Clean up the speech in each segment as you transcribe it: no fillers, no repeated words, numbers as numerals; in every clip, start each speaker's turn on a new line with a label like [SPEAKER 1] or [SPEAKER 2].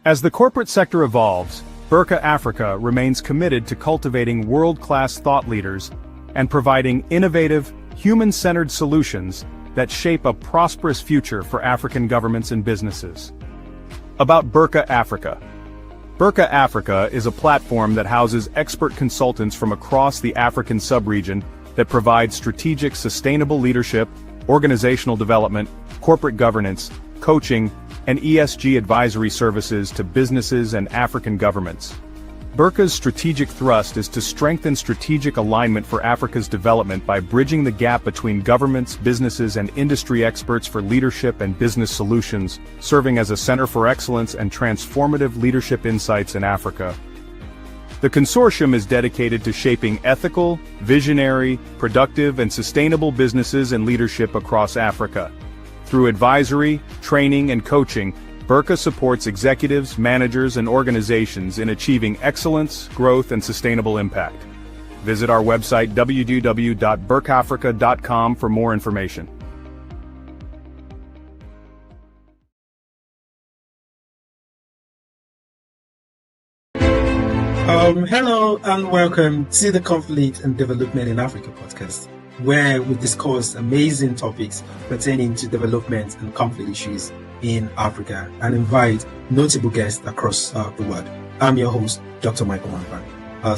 [SPEAKER 1] As the corporate sector evolves, Berkha Africa remains committed to cultivating world-class thought leaders and providing innovative, human-centered solutions that shape a prosperous future for African governments and businesses. About Berkha Africa. Berkha Africa is a platform that houses expert consultants from across the African sub-region that provide strategic sustainable leadership, organizational development, corporate governance, coaching, and ESG advisory services to businesses and African governments. Berkha's strategic thrust is to strengthen strategic alignment for Africa's development by bridging the gap between governments, businesses, and industry experts for leadership and business solutions, serving as a center for excellence and transformative leadership insights in Africa. The consortium is dedicated to shaping ethical, visionary, productive, and sustainable businesses and leadership across Africa. Through advisory, training, and coaching, Berkha supports executives, managers, and organizations in achieving excellence, growth, and sustainable impact. Visit our website www.berkhafrica.com for more information.
[SPEAKER 2] Hello and welcome to the Conflict and Development in Africa podcast, where we discuss amazing topics pertaining to development and conflict issues in Africa and invite notable guests across the world. I'm your host, Dr. Michael Manfan.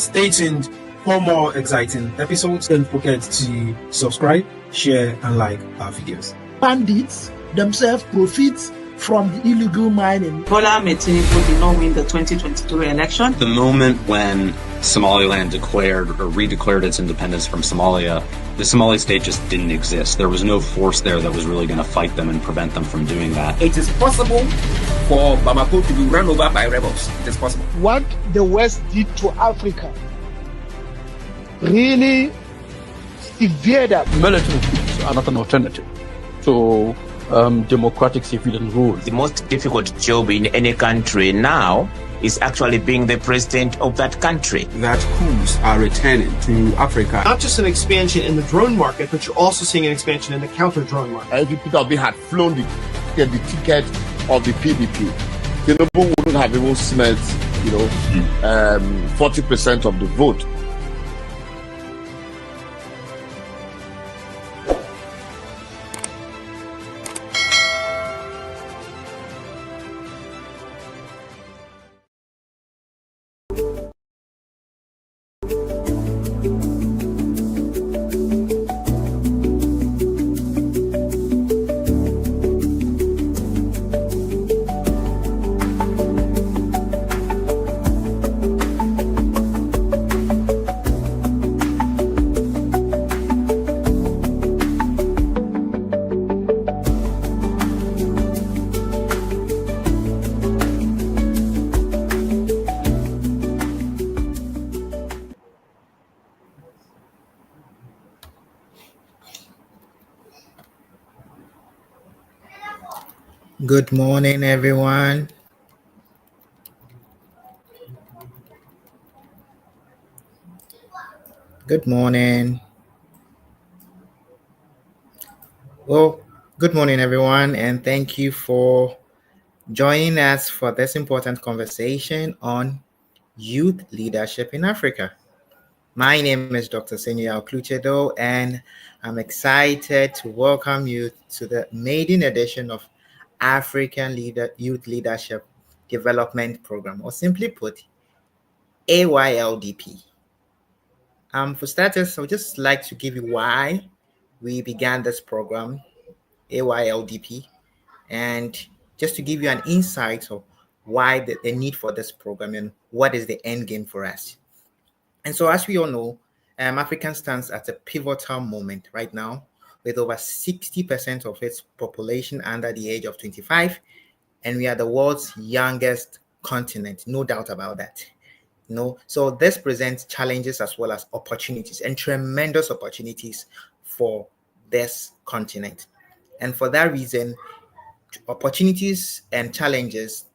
[SPEAKER 2] Stay tuned for more exciting episodes. Don't forget to subscribe, share, and like our videos.
[SPEAKER 3] Bandits themselves profit from the illegal mining.
[SPEAKER 4] Bola Ahmed Tinubu did not win the 2022 election.
[SPEAKER 5] The moment when Somaliland declared or redeclared its independence from Somalia, the Somali state just didn't exist. There was no force there that was really going to fight them and prevent them from doing that.
[SPEAKER 6] It is possible for Bamako to be run over by rebels. It is possible.
[SPEAKER 3] What the West did to Africa really severed up.
[SPEAKER 7] Military are not an alternative to democratic civilian rule.
[SPEAKER 8] The most difficult job in any country now is actually being the president of that country.
[SPEAKER 9] That coups are returning to Africa.
[SPEAKER 10] Not just an expansion in the drone market, but you're also seeing an expansion in the counter-drone market.
[SPEAKER 11] If Peter Obi had flown the ticket of the PDP, Tinubu wouldn't have even smelt, 40% of the vote.
[SPEAKER 12] Good morning, everyone. Good morning. Well, good morning, everyone, and thank you for joining us for this important conversation on youth leadership in Africa. My name is Dr. Senya Okluchedo, and I'm excited to welcome you to the maiden edition of African Youth Leadership Development Program, or simply put, AYLDP. For starters, I would just like to give you why we began this program, AYLDP, and just to give you an insight of why the need for this program and what is the end game for us. And so, as we all know, Africa stands at a pivotal moment right now, with over 60% of its population under the age of 25, and we are the world's youngest continent, no doubt about that. So this presents challenges as well as opportunities, and tremendous opportunities for this continent. And for that reason, opportunities and challenges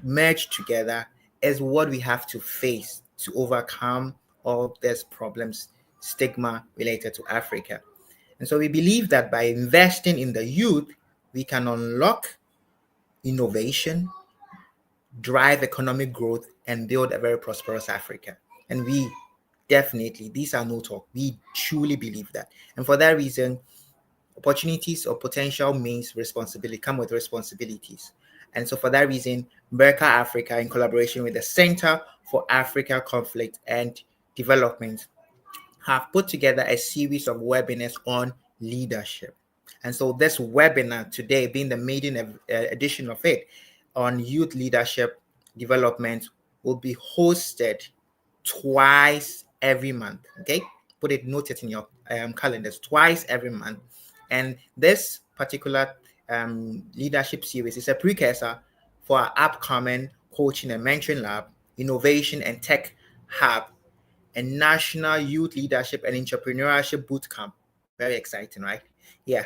[SPEAKER 12] merged together is what we have to face to overcome all these problems, stigma related to Africa. And so we believe that by investing in the youth, we can unlock innovation, drive economic growth, and build a very prosperous Africa. And we definitely, these are no talk, we truly believe that. And for that reason, opportunities or potential means responsibility come with responsibilities. And so for that reason, Berkha Africa, in collaboration with the Center for Africa Conflict and Development, have put together a series of webinars on leadership. And so this webinar today, being the maiden edition of it, on youth leadership development, will be hosted twice every month. Okay, put it, note it in your calendars, twice every month. And this particular leadership series is a precursor for our upcoming coaching and mentoring lab, innovation and tech hub, and national youth leadership and entrepreneurship bootcamp. Very exciting, right? Yeah.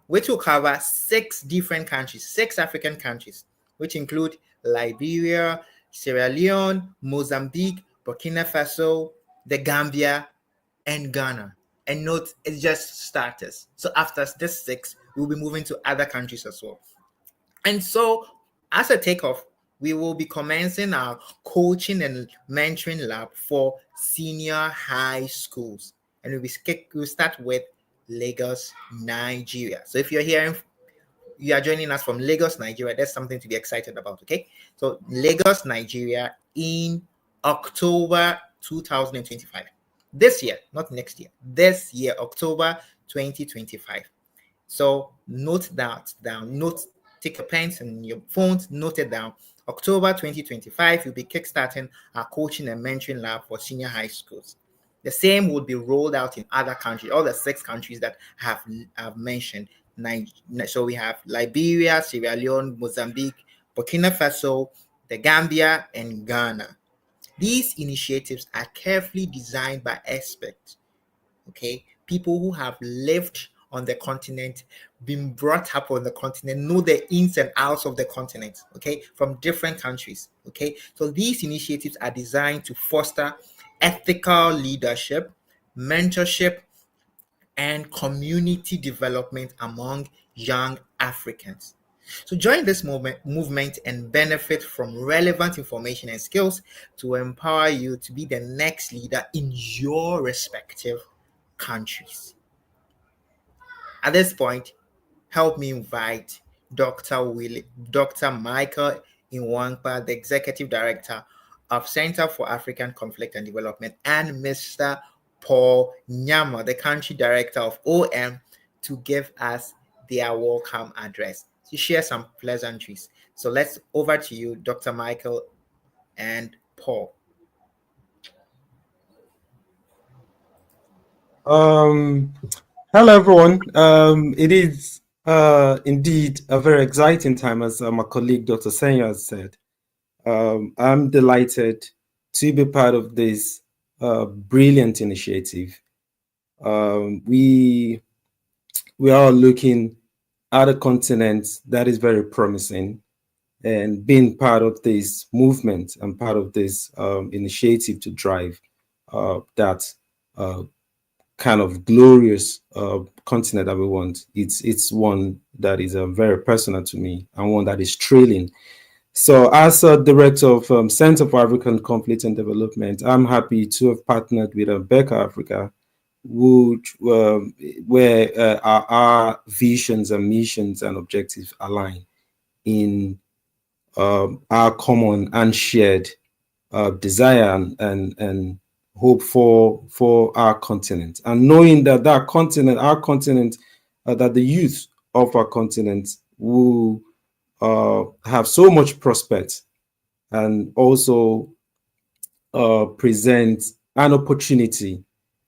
[SPEAKER 12] Which will cover 6 different countries, 6 African countries, which include Liberia, Sierra Leone, Mozambique, Burkina Faso, the Gambia, and Ghana. And note, it's just starters. So after this 6, we'll be moving to other countries as well. And so, as a takeoff, we will be commencing our coaching and mentoring lab for senior high schools. And we'll start with Lagos, Nigeria. So if you are joining us from Lagos, Nigeria, that's something to be excited about, okay? So Lagos, Nigeria in October 2025. This year, not next year. This year, October 2025. So note that down. Take your pens and your phones, note it down. October 2025, we'll be kickstarting our coaching and mentoring lab for senior high schools. The same will be rolled out in other countries, all the 6 countries that I've mentioned. So we have Liberia, Sierra Leone, Mozambique, Burkina Faso, the Gambia, and Ghana. These initiatives are carefully designed by experts, okay? People who have lived on the continent, been brought up on the continent, know the ins and outs of the continent, okay, from different countries, okay? So these initiatives are designed to foster ethical leadership, mentorship, and community development among young Africans. So join this movement and benefit from relevant information and skills to empower you to be the next leader in your respective countries. At this point, help me invite Dr. Michael Inwankpa, the Executive Director of Center for African Conflict and Development, and Mr. Paul Nyama, the Country Director of OM, to give us their welcome address, to share some pleasantries. So let's over to you, Dr. Michael and Paul.
[SPEAKER 2] Hello, everyone. It is indeed a very exciting time, as my colleague Dr. Senya has said. I'm delighted to be part of this brilliant initiative. We are looking at a continent that is very promising, and being part of this movement and part of this initiative to drive that kind of glorious continent that we want. It's one that is very personal to me, and one that is thrilling. So as a director of Center for African Conflict and Development, I'm happy to have partnered with Berkha Africa, where our visions and missions and objectives align in our common and shared desire and hope for our continent, and knowing that our continent, that the youth of our continent will have so much prospect, and also present an opportunity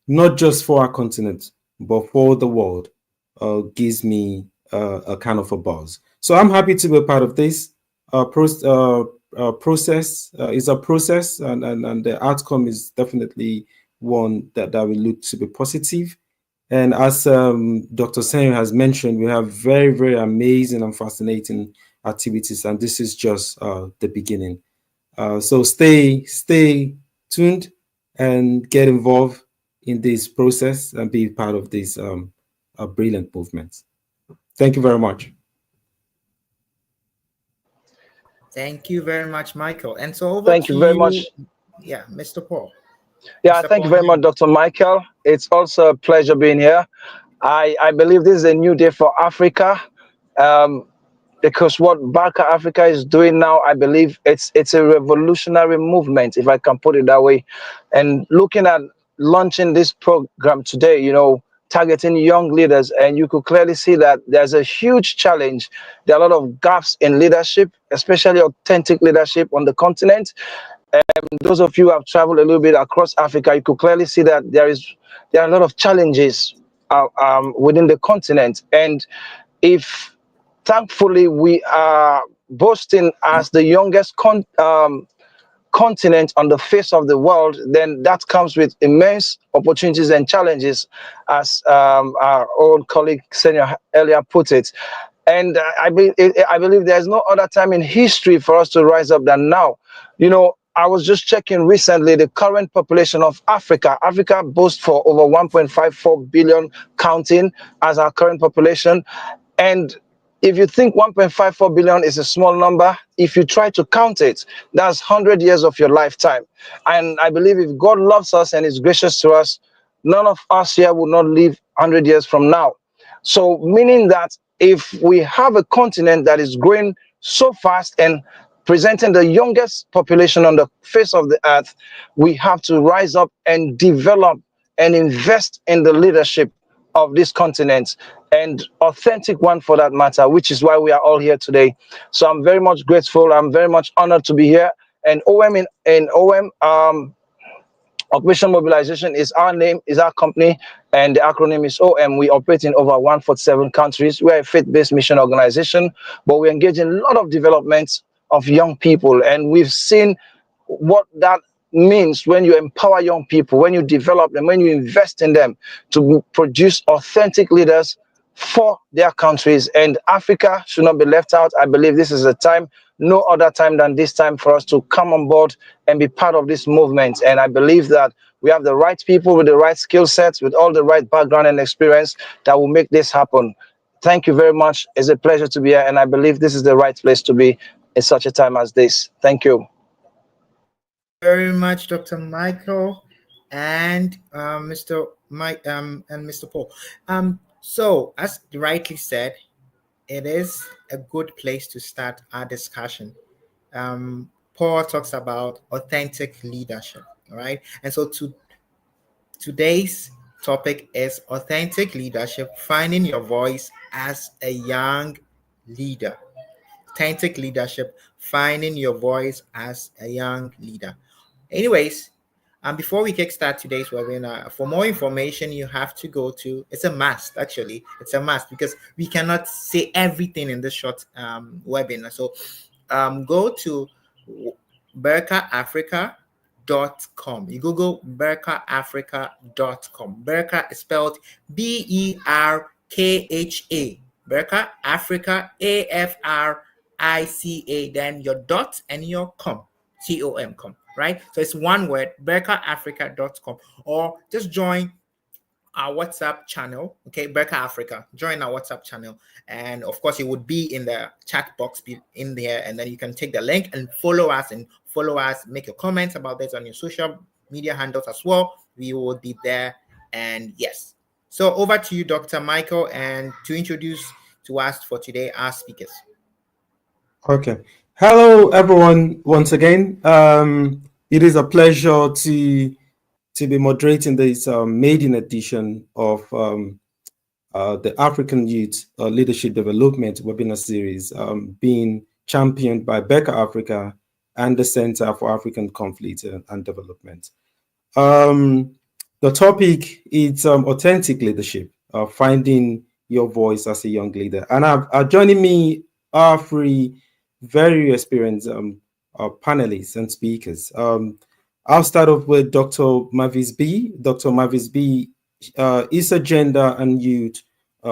[SPEAKER 2] not just for our continent but for the world, gives me a kind of a buzz. So I'm happy to be a part of this process. Is a process, and the outcome is definitely one that we look to be positive. And as Dr. Sen has mentioned, we have very, very amazing and fascinating activities, and this is just the beginning. So stay tuned and get involved in this process and be part of this brilliant movement. Thank you very much.
[SPEAKER 12] Thank you very much, Michael. And so over
[SPEAKER 13] Thank
[SPEAKER 12] to
[SPEAKER 13] you very
[SPEAKER 12] you,
[SPEAKER 13] much.
[SPEAKER 12] yeah, Mr. Paul.
[SPEAKER 13] Yeah,
[SPEAKER 12] Mr.
[SPEAKER 13] thank you
[SPEAKER 12] Paul.
[SPEAKER 13] very much, Dr. Michael. It's also a pleasure being here. I believe this is a new day for Africa, because what Berkha Africa is doing now, I believe it's a revolutionary movement, if I can put it that way. And looking at launching this program today, targeting young leaders, and you could clearly see that there's a huge challenge. There are a lot of gaps in leadership, especially authentic leadership on the continent. Those of you who have traveled a little bit across Africa, you could clearly see that there are a lot of challenges within the continent. And if thankfully we are boasting as the youngest continent on the face of the world, then that comes with immense opportunities and challenges, as our old colleague Senior earlier put it. And I believe there's no other time in history for us to rise up than now. I was just checking recently the current population of Africa. Africa boasts for over 1.54 billion counting as our current population. And if you think 1.54 billion is a small number, if you try to count it, that's 100 years of your lifetime. And I believe if God loves us and is gracious to us, none of us here will not live 100 years from now. So meaning that if we have a continent that is growing so fast and presenting the youngest population on the face of the earth, we have to rise up and develop and invest in the leadership of this continent, and authentic one for that matter, which is why we are all here today. So I'm very much grateful. I'm very much honored to be here. And OM, Operation Mobilization is our name, is our company, and the acronym is OM. We operate in over 147 countries. We're a faith-based mission organization, but we engage in a lot of development of young people, and we've seen what that means when you empower young people, when you develop them, when you invest in them to produce authentic leaders for their countries. And Africa should not be left out. I believe this is a time, no other time than this time, for us to come on board and be part of this movement. And I believe that we have the right people with the right skill sets, with all the right background and experience that will make this happen. Thank you very much. It's a pleasure to be here, and I believe this is the right place to be in such a time as this. Thank you.
[SPEAKER 12] Very much, Dr. Michael and Mr. Mike and Mr. Paul. So, as rightly said, it is a good place to start our discussion. Paul talks about authentic leadership, all right? And so today's topic is authentic leadership, finding your voice as a young leader. Authentic leadership, finding your voice as a young leader. Anyways, before we kickstart today's webinar, for more information, you have to go to, it's a must, actually. It's a must because we cannot say everything in this short webinar. So go to berkhaafrica.com. You Google berkhaafrica.com. Berkha is spelled Berkha. Berkha Africa, AFRICA, then your dot and your com. COM, right? So it's one word, berkhaafrica.com, or just join our WhatsApp channel, okay? Berkha Africa, join our WhatsApp channel. And of course, it would be in the chat box in there. And then you can take the link and follow us, make your comments about this on your social media handles as well. We will be there. And yes. So over to you, Dr. Michael, and to introduce to us for today our speakers.
[SPEAKER 2] Okay. Hello, everyone. Once again, it is a pleasure to be moderating this maiden edition of the African Youth Leadership Development webinar series, being championed by Berkha Africa and the Center for African Conflict and Development. The topic is authentic leadership, finding your voice as a young leader. And joining me are three very experienced panelists and speakers. I'll start off with Dr. Mavis B. Dr. Mavis B is a gender and youth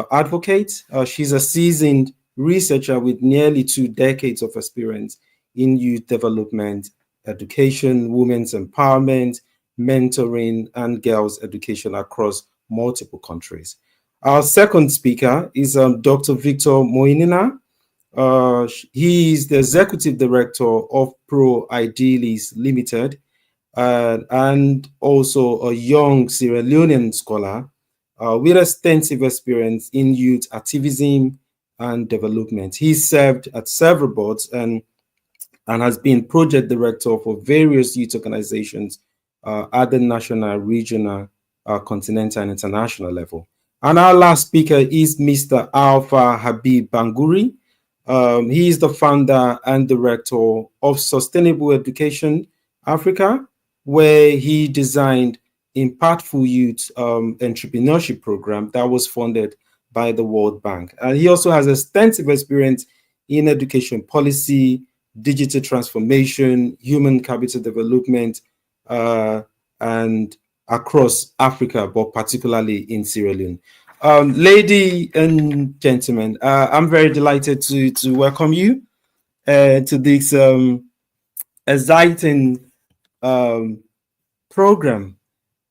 [SPEAKER 2] advocate. She's a seasoned researcher with nearly 2 decades of experience in youth development, education, women's empowerment, mentoring, and girls' education across multiple countries. Our second speaker is Dr. Victor Moinina. He is the executive director of Pro Idealis Limited, and also a young Sierra Leonean scholar with extensive experience in youth activism and development. He served at several boards and has been project director for various youth organizations at the national, regional, continental, and international level. And our last speaker is Mr. Alpha Habib Banguri. He is the founder and director of Sustainable Education Africa, where he designed impactful youth entrepreneurship program that was funded by the World Bank. And he also has extensive experience in education policy, digital transformation, human capital development, and across Africa, but particularly in Sierra Leone. Lady and gentlemen, I'm very delighted to welcome you to this exciting program.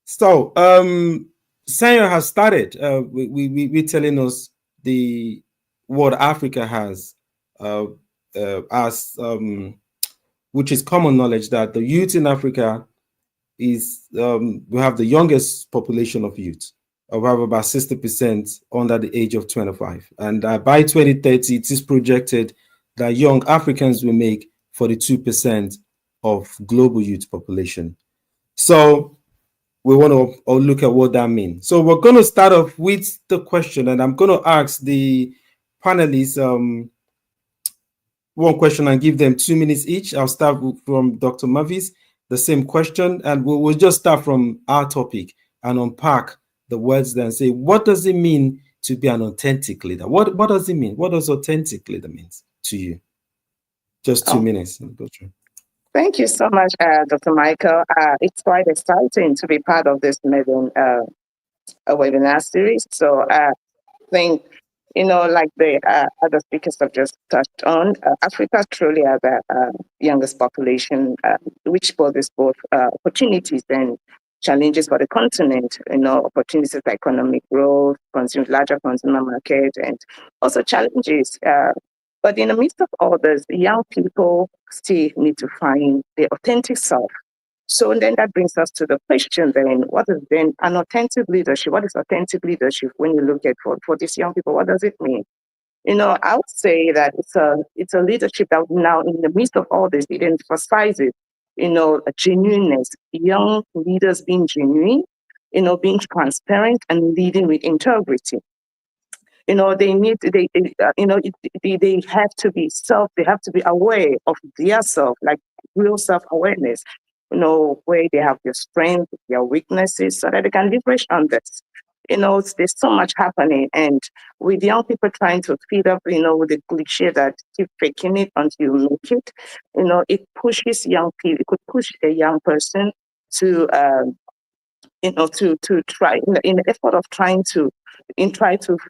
[SPEAKER 2] So, Sanya has started we telling us what Africa has as which is common knowledge that the youth in Africa is we have the youngest population of youth. We have about 60% under the age of 25, and by 2030, it is projected that young Africans will make 42% of global youth population. So we want to look at what that means. So we're going to start off with the question, and I'm going to ask the panelists one question and give them 2 minutes each. I'll start from Dr. Mavis, the same question, and we'll just start from our topic and unpack the words there and say, what does it mean to be an authentic leader? What does it mean? What does authentic leader mean to you? Just 2 minutes.
[SPEAKER 14] Thank you so much, Dr. Michael. It's quite exciting to be part of this webinar series. So I think, like the other speakers have just touched on, Africa truly has the youngest population, which poses both opportunities and challenges for the continent. Opportunities like economic growth, larger consumer market, and also challenges. But in the midst of all this, young people still need to find their authentic self. So then that brings us to the question then, what is then an authentic leadership? What is authentic leadership when you look at for these young people? What does it mean? I would say that it's a leadership that now in the midst of all this, it emphasizes, a genuineness, young leaders being genuine, being transparent and leading with integrity. They have to be they have to be aware of their self, like real self-awareness, where they have their strengths, their weaknesses, so that they can leverage on this. There's so much happening, and with young people trying to feed up, with the cliche that keep faking it until you make it, it pushes young people, it could push a young person to to try in the effort of trying to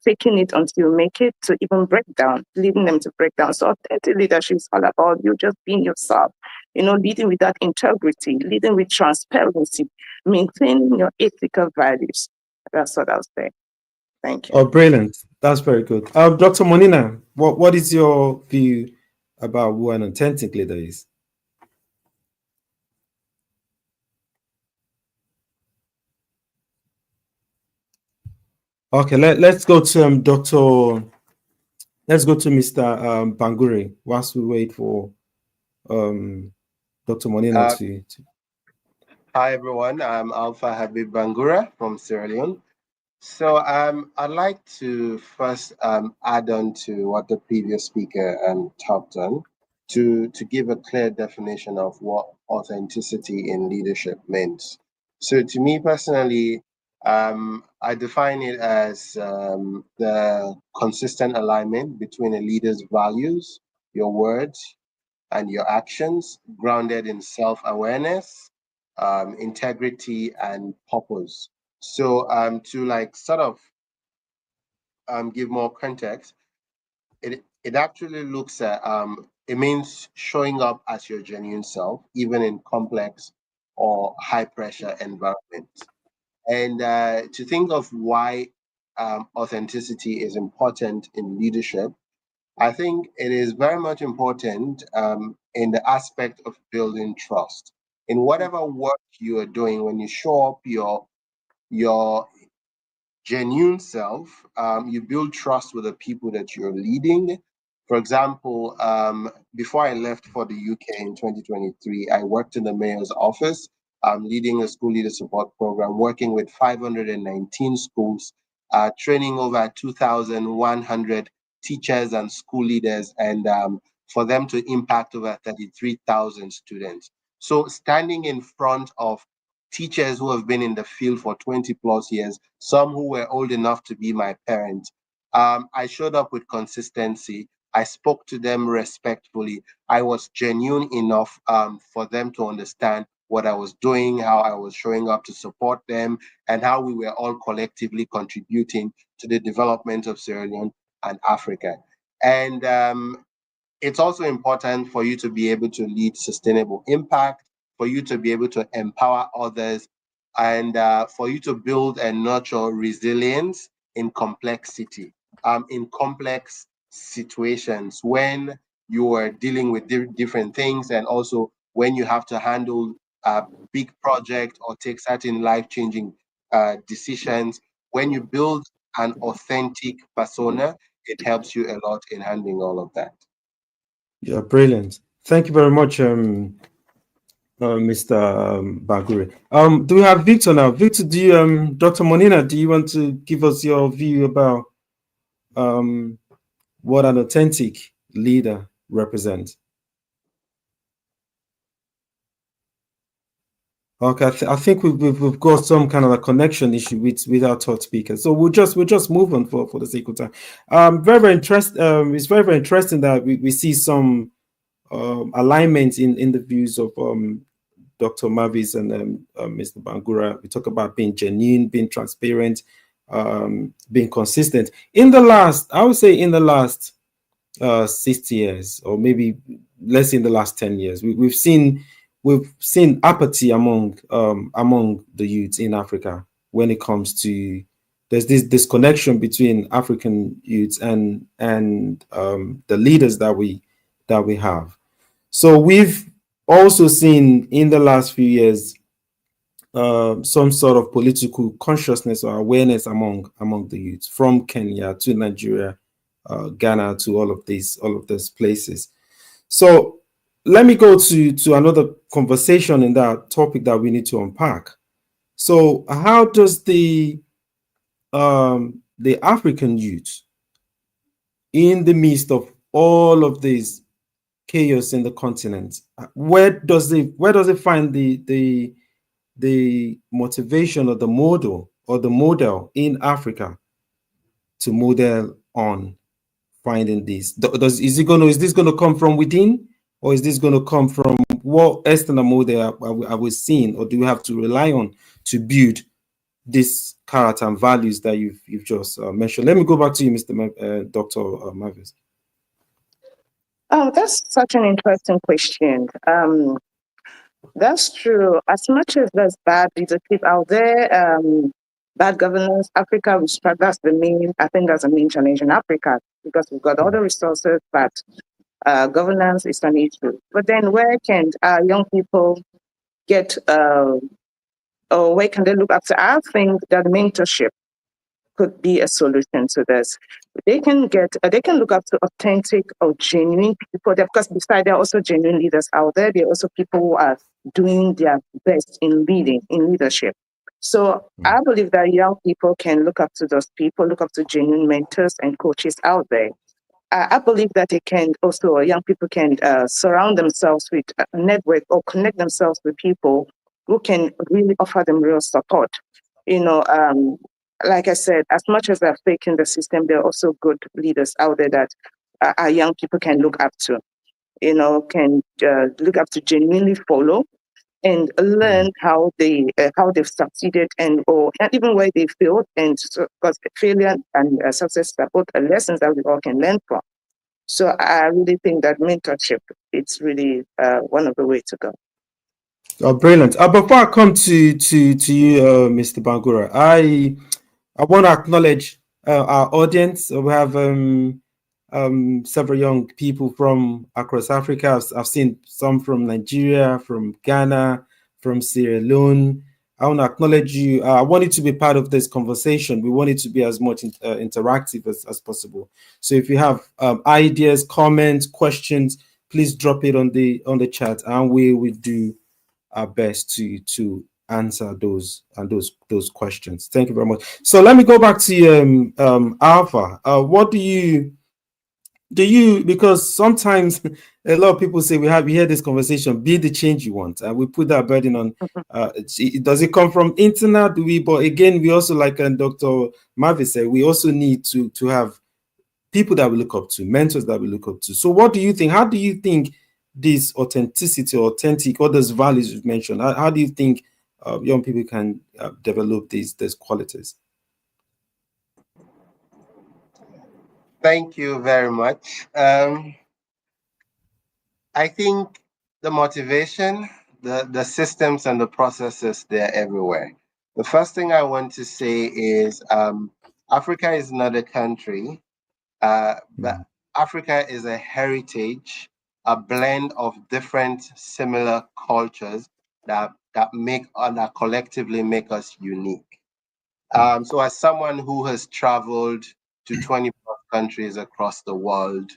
[SPEAKER 14] faking it until you make it, to even break down, leading them to break down. So authentic leadership is all about you just being yourself, leading with that integrity, leading with transparency, maintaining your ethical values. That's what I'll say. Thank you.
[SPEAKER 2] Oh, brilliant. That's very good. Dr. Monina, what is your view about who an authentic leader is? Okay, let's go to Mr. Banguri whilst we wait for Dr. Monina to.
[SPEAKER 15] Hi everyone, I'm Alpha Habib Bangura from Sierra Leone. So I'd like to first add on to what the previous speaker talked on to give a clear definition of what authenticity in leadership means. So to me personally, I define it as the consistent alignment between a leader's values, your words, and your actions, grounded in self-awareness, integrity, and purpose. So to sort of give more context, it actually looks at it means showing up as your genuine self, even in complex or high pressure environments. And to think of why authenticity is important in leadership, I think it is very much important in the aspect of building trust. In whatever work you are doing, when you show up your genuine self, you build trust with the people that you're leading. For example, before I left for the UK in 2023, I worked in the mayor's office, leading a school leader support program, working with 519 schools, training over 2,100 teachers and school leaders, and for them to impact over 33,000 students. So standing in front of teachers who have been in the field for 20 plus years, some who were old enough to be my parents. I showed up with consistency. I spoke to them respectfully. I was genuine enough for them to understand what I was doing, how I was showing up to support them, and how we were all collectively contributing to the development of Sierra Leone and Africa. And it's also important for you to be able to lead sustainable impact, for you to be able to empower others, and for you to build and nurture resilience in complexity, in complex situations when you are dealing with different things, and also when you have to handle a big project or take certain life-changing decisions. When you build an authentic persona, it helps you a lot in handling all of that.
[SPEAKER 2] Yeah, brilliant. Thank you very much, Mr. Bagure. Do we have Victor now? Victor, do you, Dr. Monina, do you want to give us your view about what an authentic leader represents? Okay, I think we've got some kind of a connection issue with our third speaker, so we'll just move on for the sake of time. Very interesting. It's very interesting that we see some alignment in the views of Dr. Mavis and Mr. Bangura. We talk about being genuine, being transparent, being consistent. I would say in the last 60 years, or maybe let's say in the last 10 years, we've seen apathy among the youth in Africa when it comes to, there's this disconnection between African youths and the leaders that we have. So we've also seen in the last few years some sort of political consciousness or awareness among the youth, from Kenya to Nigeria, Ghana, to all of these places. So let me go to another conversation in that topic that we need to unpack. So how does the African youth, in the midst of all of this chaos in the continent, where does it find the motivation or the model in Africa to model on finding this? Is this going to come from within, or is this going to come from what external model are we seeing, or do we have to rely on to build this character and values that you've just mentioned? Let me go back to you, Dr. Mavis.
[SPEAKER 14] Oh, that's such an interesting question. That's true. As much as there's bad leadership out there, bad governance, Africa, that's the main challenge in Africa, because we've got all the resources, but governance is an issue. But then where can young people get, or where can they look after? I think that mentorship could be a solution to this. They can look up to authentic or genuine people there, because besides there are also genuine leaders out there. There are also people who are doing their best in leadership. So I believe that young people can look up to those people, look up to genuine mentors and coaches out there. I believe that young people can surround themselves with a network or connect themselves with people who can really offer them real support. Like I said, as much as they're fake in the system, there are also good leaders out there that our young people can look up to, can look up to, genuinely follow and learn how they've succeeded and even where they failed. And so, because failure and success are both lessons that we all can learn from. So I really think that mentorship, it's really one of the ways to go.
[SPEAKER 2] Oh, brilliant. Before I come to you, Mr. Bangura, I want to acknowledge our audience. We have several young people from across Africa. I've seen some from Nigeria, from Ghana, from Sierra Leone. I want to acknowledge you. I want you to be part of this conversation. We want it to be as much interactive as possible. So if you have ideas, comments, questions, please drop it on the chat, and we will do our best to answer those questions. Thank you very much. So let me go back to Alpha. What do you because sometimes a lot of people say we hear this conversation, be the change you want, and we put that burden on. Does it come from internal? Do we? But again, we also, like Dr. Marvi said, we also need to have people that we look up to, mentors that we look up to. So what do you think? How do you think this authenticity, all those values you've mentioned, how do you think young people can develop these qualities?
[SPEAKER 15] Thank you very much. I think the motivation, the systems and the processes, they're everywhere. The first thing I want to say is Africa is not a country, but Africa is a heritage, a blend of different similar cultures that collectively make us unique. So as someone who has traveled to 20 plus countries across the world,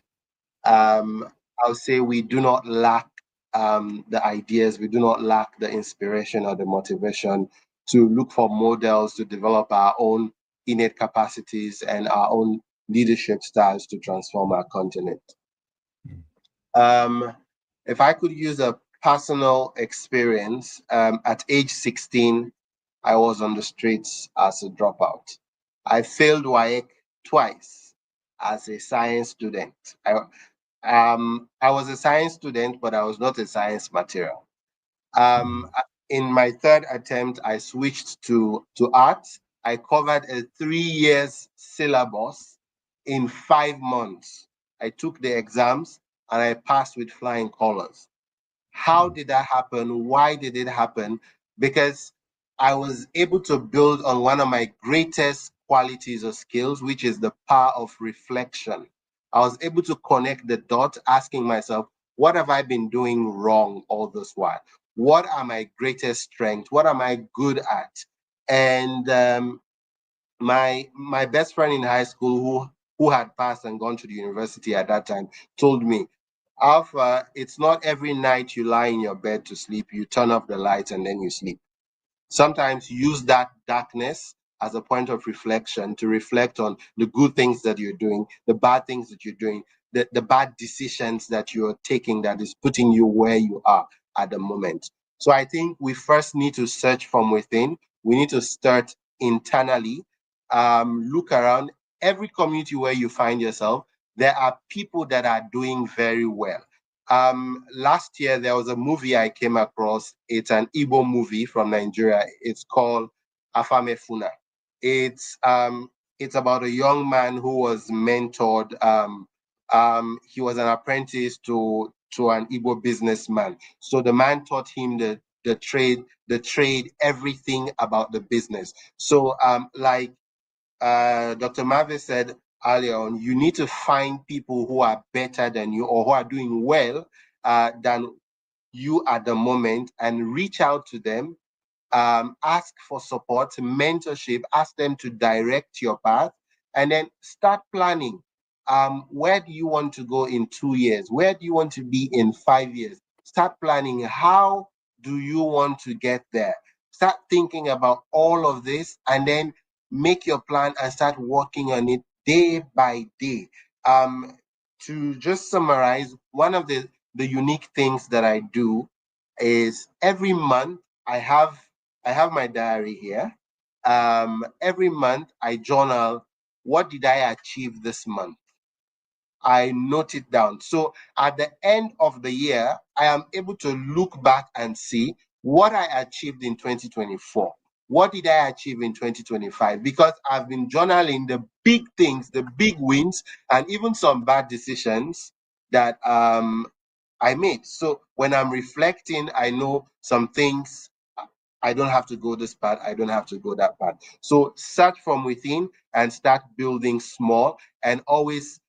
[SPEAKER 15] I'll say we do not lack the ideas, we do not lack the inspiration or the motivation to look for models to develop our own innate capacities and our own leadership styles to transform our continent. If I could use a personal experience, at age 16, I was on the streets as a dropout. I failed WAEC twice as a science student. I was a science student, but I was not a science material. In my third attempt, I switched to art. I covered a 3 years syllabus in 5 months. I took the exams and I passed with flying colors. How did that happen? Why did it happen? Because I was able to build on one of my greatest qualities or skills, which is the power of reflection. I was able to connect the dots, asking myself, what have I been doing wrong all this while? What are my greatest strengths? What am I good at? And my best friend in high school who had passed and gone to the university at that time told me, Alpha, it's not every night you lie in your bed to sleep, you turn off the lights and then you sleep. Sometimes use that darkness as a point of reflection to reflect on the good things that you're doing, the bad things that you're doing, the bad decisions that you're taking that is putting you where you are at the moment. So I think we first need to search from within. We need to start internally, look around every community where you find yourself. There are people that are doing very well. Last year, there was a movie I came across. It's an Igbo movie from Nigeria. It's called Afamefuna. It's about a young man who was mentored. He was an apprentice to an Igbo businessman. So the man taught him the trade, everything about the business. So like Dr. Mavis said earlier on, you need to find people who are better than you or who are doing well than you at the moment and reach out to them, ask for support, mentorship, ask them to direct your path, and then start planning. Where do you want to go in 2 years? Where do you want to be in 5 years? Start planning. How do you want to get there? Start thinking about all of this and then make your plan and start working on it day by day. To just summarize, one of the unique things that I do is every month I have my diary here. Every month I journal, what did I achieve this month? I note it down. So at the end of the year, I am able to look back and see what I achieved in 2024. What did I achieve in 2025? Because I've been journaling the big things, the big wins, and even some bad decisions that I made. So when I'm reflecting, I know some things I don't have to go this path, I don't have to go that path. So search from within and start building small and always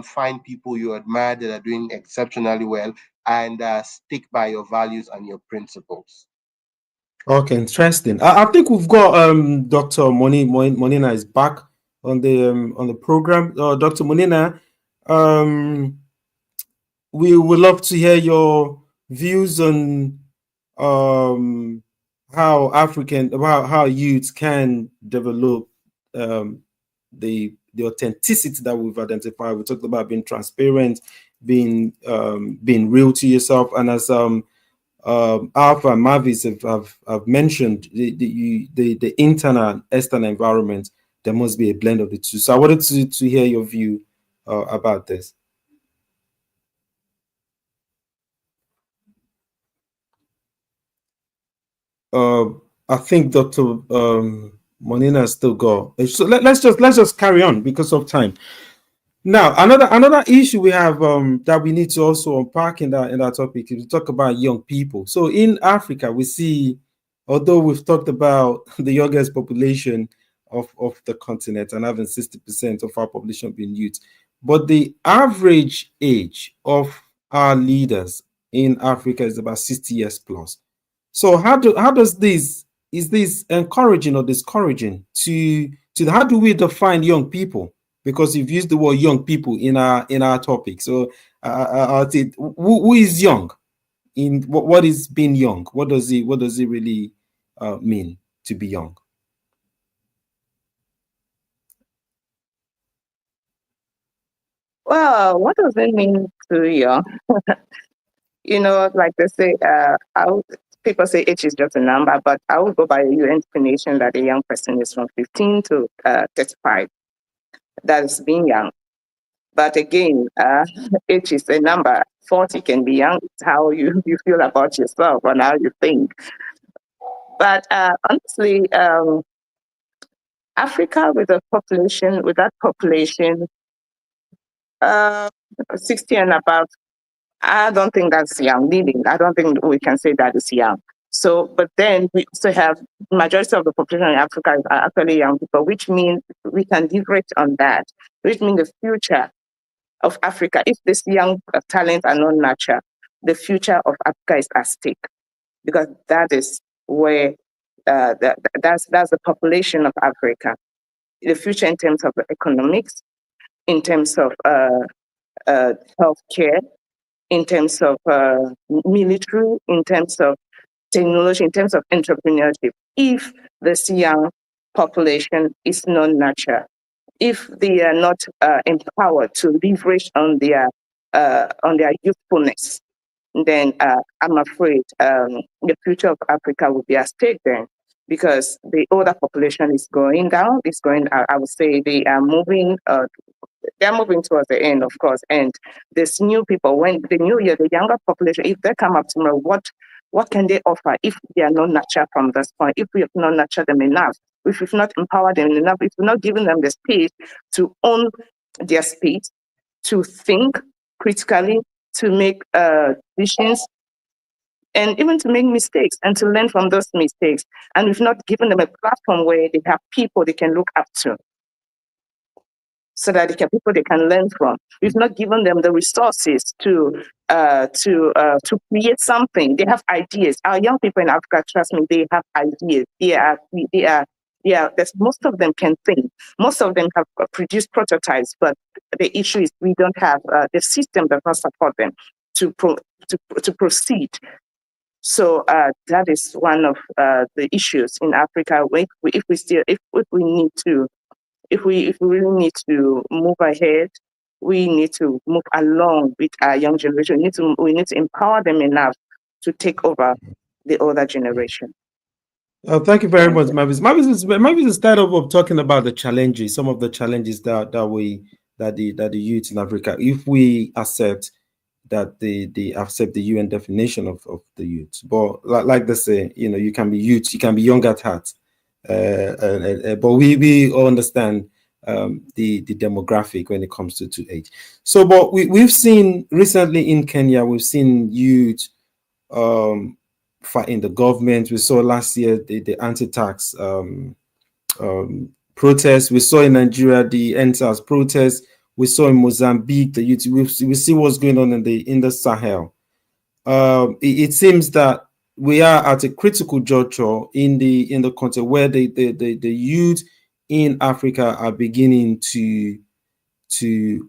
[SPEAKER 15] find people you admire that are doing exceptionally well, and stick by your values and your principles.
[SPEAKER 2] Okay, interesting. I think we've got Dr. Monina is back on the program. Dr. Monina, we would love to hear your views on how youths can develop the authenticity that we've identified. We talked about being transparent, being real to yourself, and as Alpha and Mavis have mentioned, the internal and external environment, there must be a blend of the two. So I wanted to hear your view about this. I think Dr. Monina still go. So let's just carry on because of time. Now, another issue we have that we need to also unpack in that topic is to talk about young people. So in Africa, we see, although we've talked about the youngest population of the continent and having 60% of our population being youth, but the average age of our leaders in Africa is about 60 years plus. So how does this, is this encouraging or discouraging to how do we define young people? Because you've used the word young people in our topic. So who is young? In what is being young? What does it really mean to be young?
[SPEAKER 14] Well, what does it mean to be young? Like they say, people say age is just a number, but I would go by a UN definition that a young person is from 15 to 35. That is being young. But again, age is a number. 40 can be young. It's how you feel about yourself and how you think. But honestly, Africa with that population, 60 and above, I don't think that's young living. I don't think we can say that is young. So, but then we also have majority of the population in Africa are actually young people, which means we can leverage on that, which means the future of Africa, if these young talents are not nurtured, the future of Africa is at stake, because that is where that's the population of Africa. The future in terms of economics, in terms of healthcare, in terms of military, in terms of technology, in terms of entrepreneurship. If this young population is not nurtured, if they are not empowered to leverage on their youthfulness, then I'm afraid the future of Africa will be at stake then, because the older population is going down. It's going. I would say they are moving. They're moving towards the end, of course. And this new people, when the younger population, if they come up tomorrow, what can they offer if they are not nurtured from this point? If we have not nurtured them enough, if we've not empowered them enough, if we're not giving them the space to own their space, to think critically, to make decisions, and even to make mistakes and to learn from those mistakes. And we've not given them a platform where they have people they can look up to, so that they can people they can learn from. We've not given them the resources to create something. They have ideas. Our young people in Africa, trust me, they have ideas. Most of them can think. Most of them have produced prototypes, but the issue is we don't have the system does not support them to proceed. So that is one of the issues in Africa. If we really need to move ahead, we need to move along with our young generation. We need to empower them enough to take over the older generation.
[SPEAKER 2] Thank you very much, Mavis. Mavis started off talking about the challenges, some of the challenges that the youth in Africa, if we accept that they accept the UN definition of the youth. But like they say, you can be youth, you can be young at heart. But we all understand the demographic when it comes to age. So, but we've seen recently in Kenya, we've seen youth fighting the government. We saw last year the anti-tax protest. We saw in Nigeria the NSAS protest. we saw in Mozambique, the youth, we see what's going on in the Sahel. It seems that we are at a critical juncture in the context where the youth in Africa are beginning to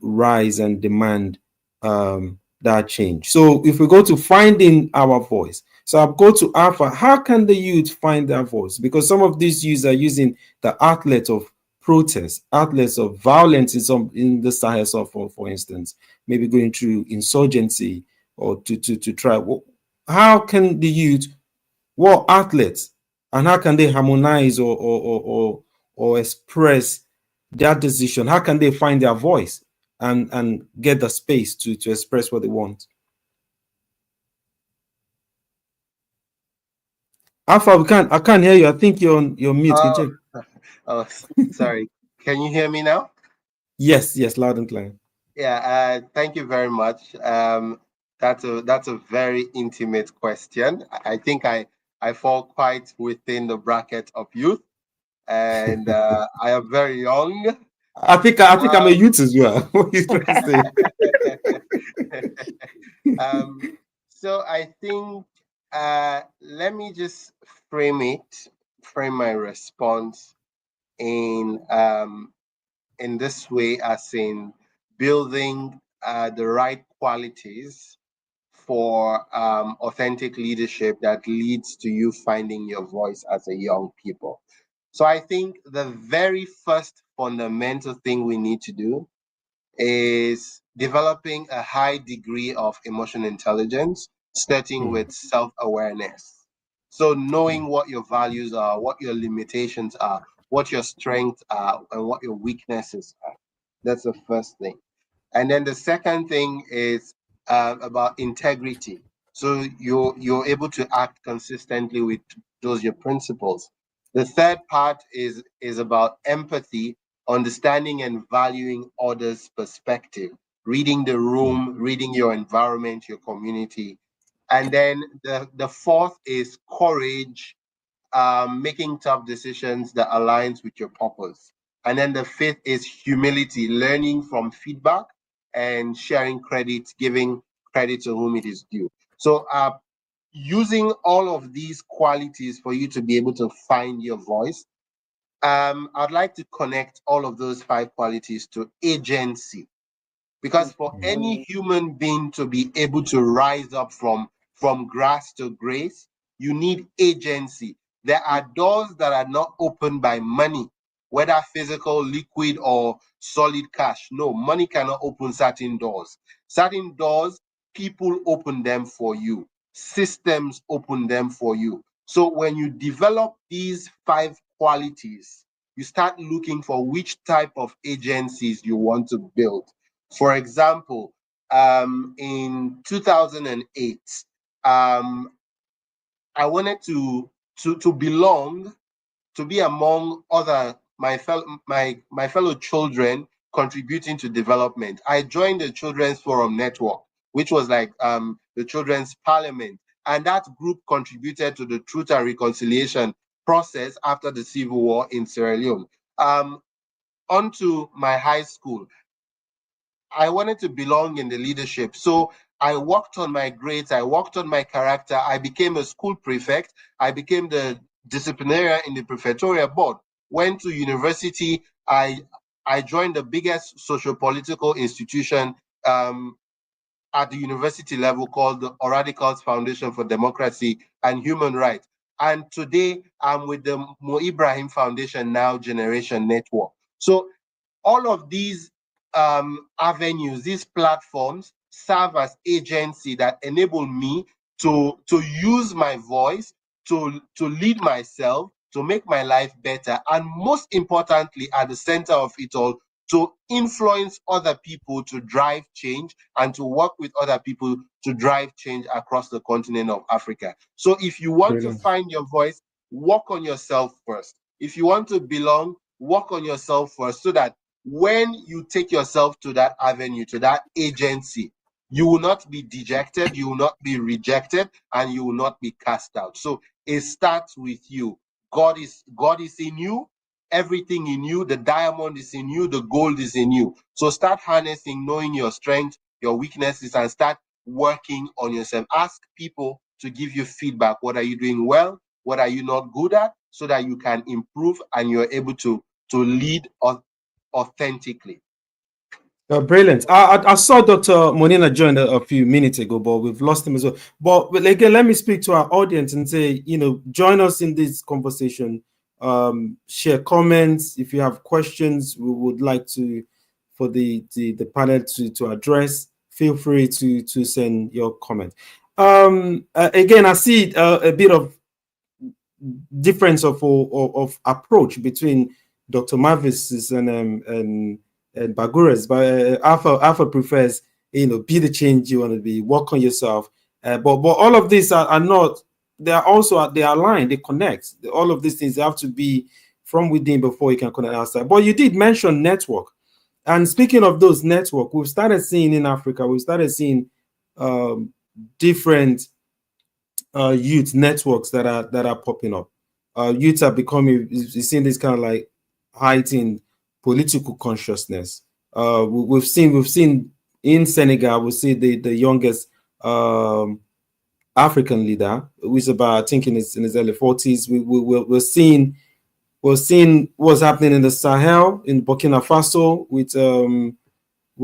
[SPEAKER 2] rise and demand that change. So if we go to finding our voice, so I'll go to Alpha. How can the youth find their voice? Because some of these youths are using the outlet of protest, outlets of violence in the Sahel, for instance, maybe going through insurgency or to try. How can the youth, what outlets, and how can they harmonize or express their decision? How can they find their voice and get the space to express what they want? Alpha, I can't hear you. I think you're mute. Can you check?
[SPEAKER 15] Oh, sorry. Can you hear me now?
[SPEAKER 2] Yes, loud and clear.
[SPEAKER 15] Yeah, thank you very much. That's a very intimate question. I think I fall quite within the bracket of youth, and I am very young.
[SPEAKER 2] I think I'm a youth as well. What are you trying to say?
[SPEAKER 15] So I think let me just frame my response in this way, as in building the right qualities for authentic leadership that leads to you finding your voice as a young people. So I think the very first fundamental thing we need to do is developing a high degree of emotional intelligence, starting with self-awareness. So knowing what your values are, what your limitations are, what your strengths are, and what your weaknesses are. That's the first thing. And then the second thing is about integrity. So you're able to act consistently with those your principles. The third part is about empathy, understanding and valuing others' perspective, reading the room, reading your environment, your community. And then the fourth is courage, making tough decisions that aligns with your purpose. And then the fifth is humility, learning from feedback and sharing credit, giving credit to whom it is due. So using all of these qualities for you to be able to find your voice, I'd like to connect all of those five qualities to agency. Because for any human being to be able to rise up from grass to grace, you need agency. There are doors that are not opened by money, whether physical, liquid, or solid cash. No, money cannot open certain doors. Certain doors, people open them for you. Systems open them for you. So when you develop these five qualities, you start looking for which type of agencies you want to build. For example, in 2008, I wanted to belong, to be among other my fellow children contributing to development. I joined the Children's Forum Network, which was like the Children's Parliament, and that group contributed to the Truth and Reconciliation process after the Civil War in Sierra Leone. Onto my high school, I wanted to belong in the leadership. So I worked on my grades, I worked on my character, I became a school prefect, I became the disciplinarian in the prefectorial board. Went to university, I joined the biggest socio-political institution at the university level called the Radicals Foundation for Democracy and Human Rights. And today I'm with the Mo Ibrahim Foundation Now Generation Network. So all of these avenues, these platforms serve as agency that enable me to use my voice, to lead myself, to make my life better, and most importantly, at the center of it all, to influence other people to drive change and to work with other people to drive change across the continent of Africa. So if you want to find your voice, work on yourself first. If you want to belong, work on yourself first, so that when you take yourself to that avenue, to that agency, you will not be dejected, you will not be rejected, and you will not be cast out. So it starts with you. God is in you, everything in you. The diamond is in you. The gold is in you. So start harnessing, knowing your strengths, your weaknesses, and start working on yourself. Ask people to give you feedback. What are you doing well? What are you not good at? So that you can improve and you're able to lead authentically.
[SPEAKER 2] Brilliant. I saw Dr. Monina join a few minutes ago, but we've lost him as well. But again, let me speak to our audience and say, join us in this conversation. Share comments. If you have questions, we would like for the panel to address. Feel free to send your comment. Again, I see a bit of difference of approach between Dr. Mavis's and Bangura's, but Alpha prefers, be the change you want to be, work on yourself. But all of these are not, they are aligned, they connect. All of these things have to be from within before you can connect outside. But you did mention network. And speaking of those network, we've started seeing in Africa, different youth networks that are popping up. Youths are becoming, you're seeing this kind of like heightened political consciousness. We've seen in Senegal, we see the youngest African leader, who is about, I think in his early 40s. We're seeing what's happening in the Sahel, in Burkina Faso with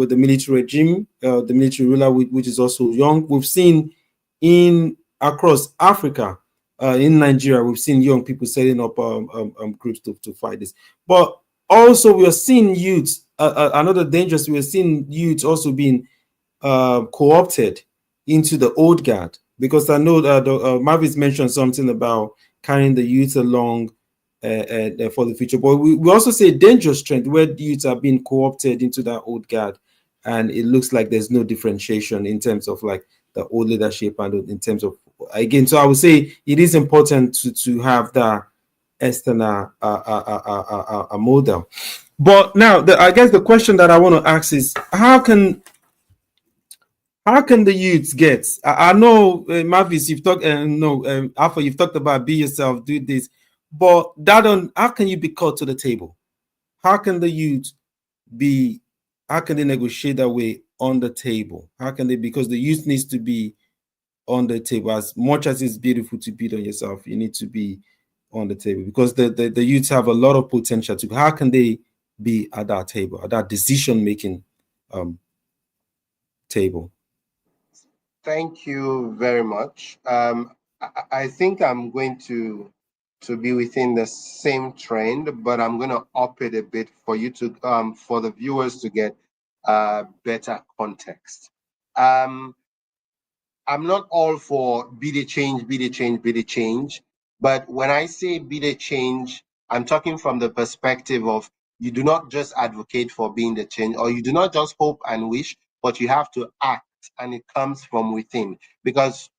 [SPEAKER 2] the military regime, the military ruler, which is also young. We've seen across Africa, in Nigeria, we've seen young people setting up groups to fight this. But also, we are seeing youths. Another dangerous. We are seeing youths also being co-opted into the old guard, because I know that Mavis mentioned something about carrying the youth along for the future. But we also see a dangerous trend where youths are being co-opted into that old guard, and it looks like there's no differentiation in terms of like the old leadership and in terms of, again. So I would say it is important to have that external a model. But now, I guess the question that I want to ask is, how can the youths get? I know, Mavis, you've talked, Alpha, you've talked about be yourself, do this, but how can you be called to the table? How can the youth how can they negotiate that way on the table? How can they, because the youth needs to be on the table. As much as it's beautiful to beat on yourself, you need to be on the table, because the youths have a lot of potential to. How can they be at that table, at that decision-making table?
[SPEAKER 15] Thank you very much. I think I'm going to be within the same trend, but I'm going to up it a bit for you to for the viewers to get better context. I'm not all for be the change, be the change, be the change. But when I say be the change, I'm talking from the perspective of, you do not just advocate for being the change, or you do not just hope and wish, but you have to act, and it comes from within. Because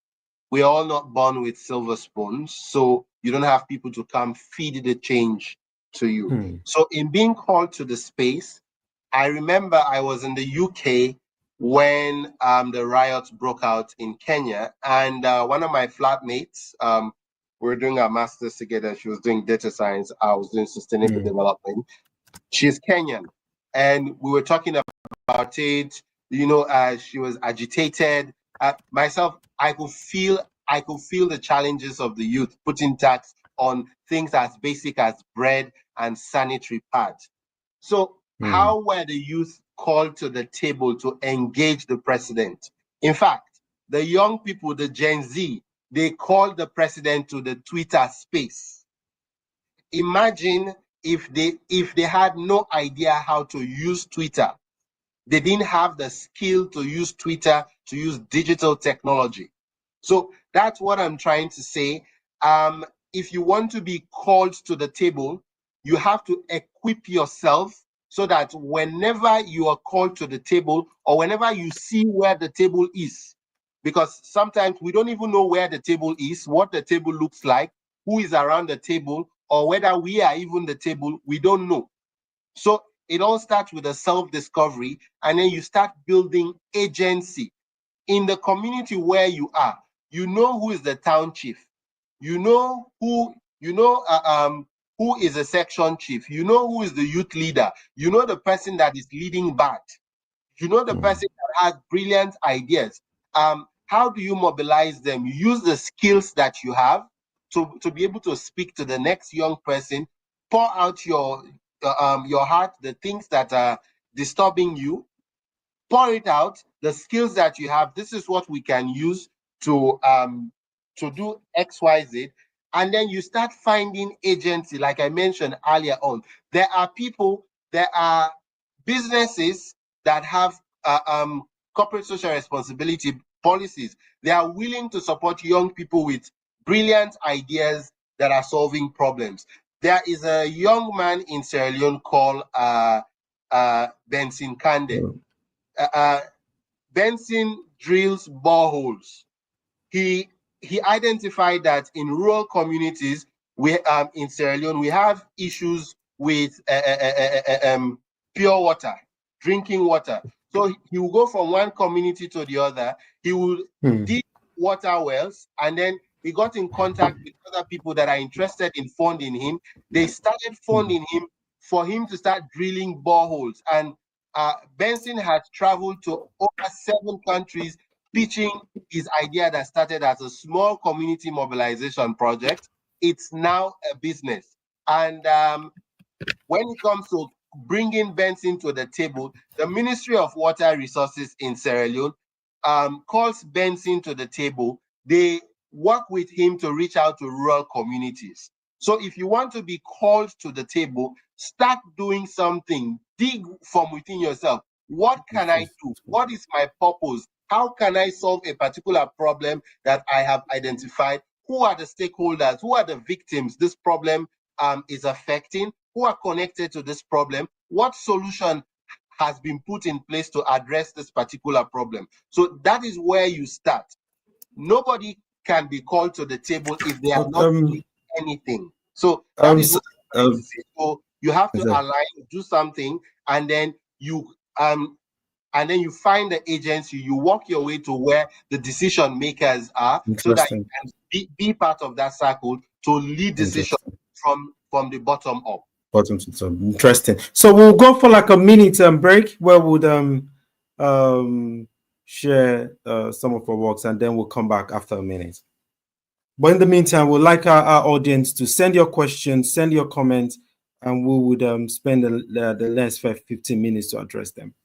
[SPEAKER 15] we're all not born with silver spoons, so you don't have people to come feed the change to you. So in being called to the space, I remember I was in the UK when the riots broke out in Kenya, and one of my flatmates, we were doing our masters together. She was doing data science, I was doing sustainable development. She's Kenyan, and we were talking about it. She was agitated. Myself, I could feel the challenges of the youth putting tax on things as basic as bread and sanitary pads. So how were the youth called to the table to engage the president? In fact, the young people, the Gen Z, they called the president to the Twitter space. Imagine if they had no idea how to use Twitter. They didn't have the skill to use Twitter, to use digital technology. So that's what I'm trying to say. If you want to be called to the table, you have to equip yourself so that whenever you are called to the table, or whenever you see where the table is, because sometimes we don't even know where the table is, what the table looks like, who is around the table, or whether we are even the table, we don't know. So it all starts with a self-discovery, and then you start building agency in the community where you are. You know who is the town chief. You know who is a section chief. You know who is the youth leader. You know the person that is leading BAT. You know the person that has brilliant ideas. How do you mobilize them? You use the skills that you have to be able to speak to the next young person, pour out your heart, the things that are disturbing you, pour it out, the skills that you have. This is what we can use to do XYZ. And then you start finding agency, like I mentioned earlier on. There are people, there are businesses that have corporate social responsibility policies. They are willing to support young people with brilliant ideas that are solving problems. There is a young man in Sierra Leone called Benson Kande. Benson drills boreholes. He identified that in rural communities, we in Sierra Leone we have issues with pure water, drinking water. So he will go from one community to the other. He will dig water wells, and then he got in contact with other people that are interested in funding him. They started funding him for him to start drilling boreholes. And Benson has traveled to over 7 countries pitching his idea that started as a small community mobilization project. It's now a business. And when it comes to bringing Benson to the table, the Ministry of Water Resources in Sierra Leone calls Benson to the table. They work with him to reach out to rural communities. So if you want to be called to the table, start doing something. Dig from within yourself. What can I do? What is my purpose? How can I solve a particular problem that I have identified? Who are the stakeholders? Who are the victims this problem is affecting? Who are connected to this problem? What solution has been put in place to address this particular problem? So that is where you start. Nobody can be called to the table if they are not doing anything. So that is what so you have to align, do something, and then you find the agency, you walk your way to where the decision makers are so that you can be part of that circle to lead decision from the bottom up.
[SPEAKER 2] Bottom to top. Interesting. So we'll go for like a minute break where we'll share some of our works, and then we'll come back after a minute. But in the meantime, we'd like our audience to send your questions, send your comments, and we would spend the next 15 minutes to address them.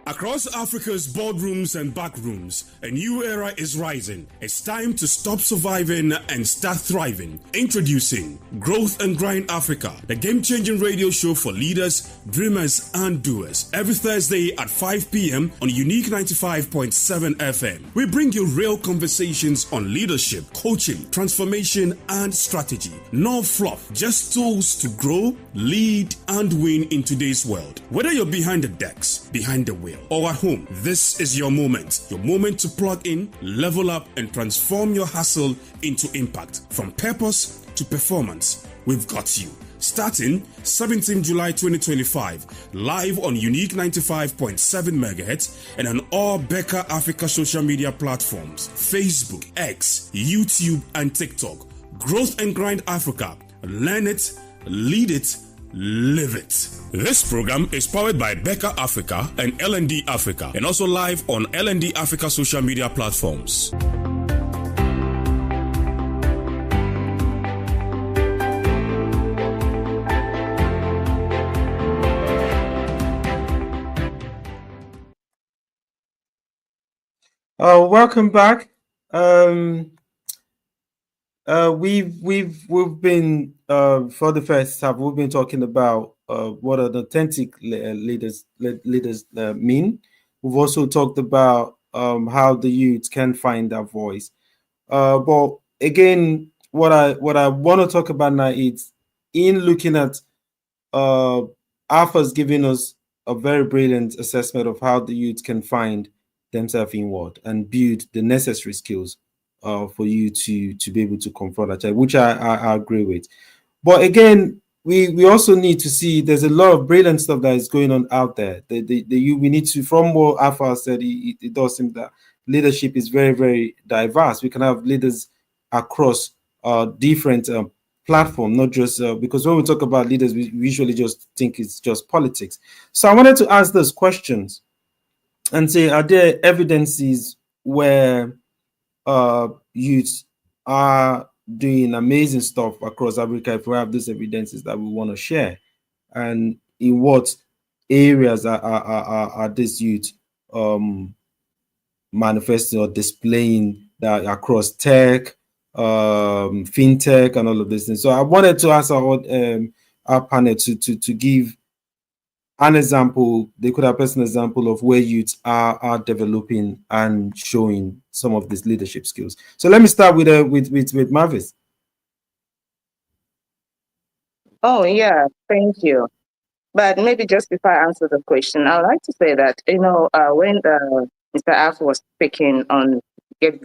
[SPEAKER 16] Across Africa's boardrooms and backrooms, a new era is rising. It's time to stop surviving and start thriving. Introducing Growth and Grind Africa, the game-changing radio show for leaders, dreamers, and doers. Every Thursday at 5 p.m. on Unique 95.7 FM. We bring you real conversations on leadership, coaching, transformation, and strategy. No fluff, just tools to grow, lead, and win in today's world. Whether you're behind the decks, behind the wheel, or at home, this is your moment to plug in, level up, and transform your hustle into impact. From purpose to performance, we've got you. Starting 17 July 2025, live on Unique 95.7 MHz and on all Berkha Africa social media platforms, Facebook, X, YouTube, and TikTok. Growth and Grind Africa. Learn it, lead it, live it. This program is powered by Berkha Africa and L&D Africa, and also live on L&D Africa social media platforms.
[SPEAKER 2] Welcome back. We've been for the first half, we've been talking about what are the authentic leaders mean. We've also talked about how the youth can find their voice. But again, what I want to talk about now is in looking at Alpha's giving us a very brilliant assessment of how the youth can find themselves inward and build the necessary skills for you to be able to confront that child, which I agree with. But again, we also need to see there's a lot of brilliant stuff that is going on out there. We need to, from what Alpha said, it does seem that leadership is very, very diverse. We can have leaders across different platform, not just because when we talk about leaders, we usually just think it's just politics. So I wanted to ask those questions and say, are there evidences where youths are doing amazing stuff across Africa? If we have those evidences that we want to share, and in what areas are these youth manifesting or displaying that across tech, fintech, and all of these things? So I wanted to ask our panel to give an example. They could have an example of where youths are developing and showing some of these leadership skills. So let me start with Mavis.
[SPEAKER 14] Oh yeah, thank you. But maybe just before I answer the question, I'd like to say that, when Mr. Af was speaking on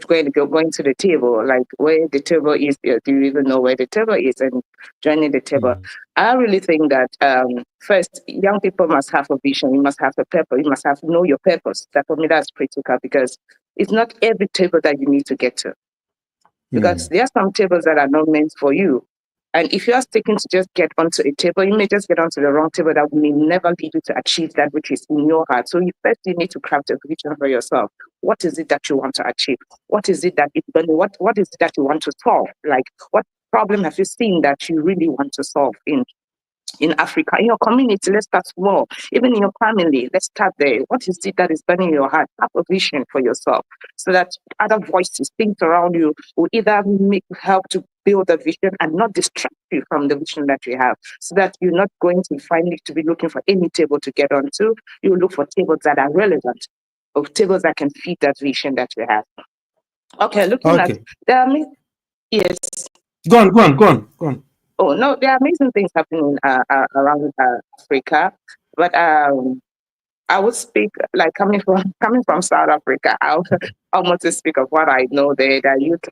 [SPEAKER 14] going to the table, like where the table is, do you even know where the table is, and joining the table? I really think that first, young people must have a vision. You must have a purpose. You must have know your purpose. That for me, that's critical, because it's not every table that you need to get to. Because there are some tables that are not meant for you. And if you are sticking to just get onto a table, you may just get onto the wrong table that may never lead you to achieve that which is in your heart. So you need to craft a vision for yourself. What is it that you want to achieve? What is it that what is it that you want to solve? Like, what problem have you seen that you really want to solve in Africa, in your community? Let's start small. Even in your family, let's start there. What is it that is burning your heart? Have a vision for yourself, so that other voices, things around you, will either help to build a vision and not distract you from the vision that you have, so that you're not going to finally to be looking for any table to get onto. You look for tables that are relevant, or tables that can feed that vision that you have. Okay, looking at yes.
[SPEAKER 2] Go on.
[SPEAKER 14] Oh no, there are amazing things happening around Africa, but I would speak, like, coming from South Africa. I'll almost speak of what I know there. The youth,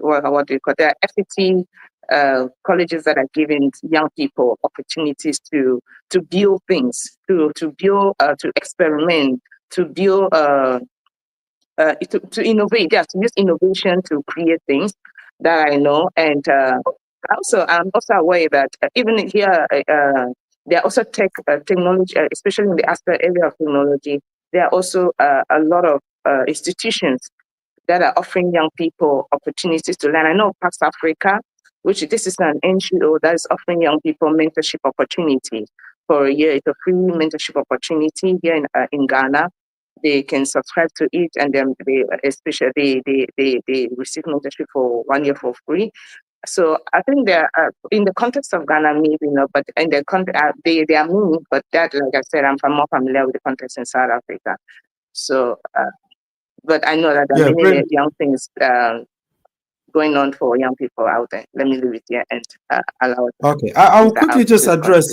[SPEAKER 14] what do you call it? There are FET colleges that are giving young people opportunities to build things, to build, to experiment, to build. To innovate, to use innovation to create things that I know. And also, I'm also aware that even here, there are also technology, especially in the aspect area of technology. There are also a lot of institutions that are offering young people opportunities to learn. I know Pax Africa, which this is an NGO that is offering young people mentorship opportunities for a year. It's a free mentorship opportunity here in Ghana. They can subscribe to it, and then they receive mentorship for 1 year for free. So I think they're in the context of Ghana, maybe not, but in the context they are many. But that, like I said, I'm more familiar with the context in South Africa. So, but I know that there are many young things going on for young people out there. Let me leave it here and allow.
[SPEAKER 2] Okay, I will quickly just address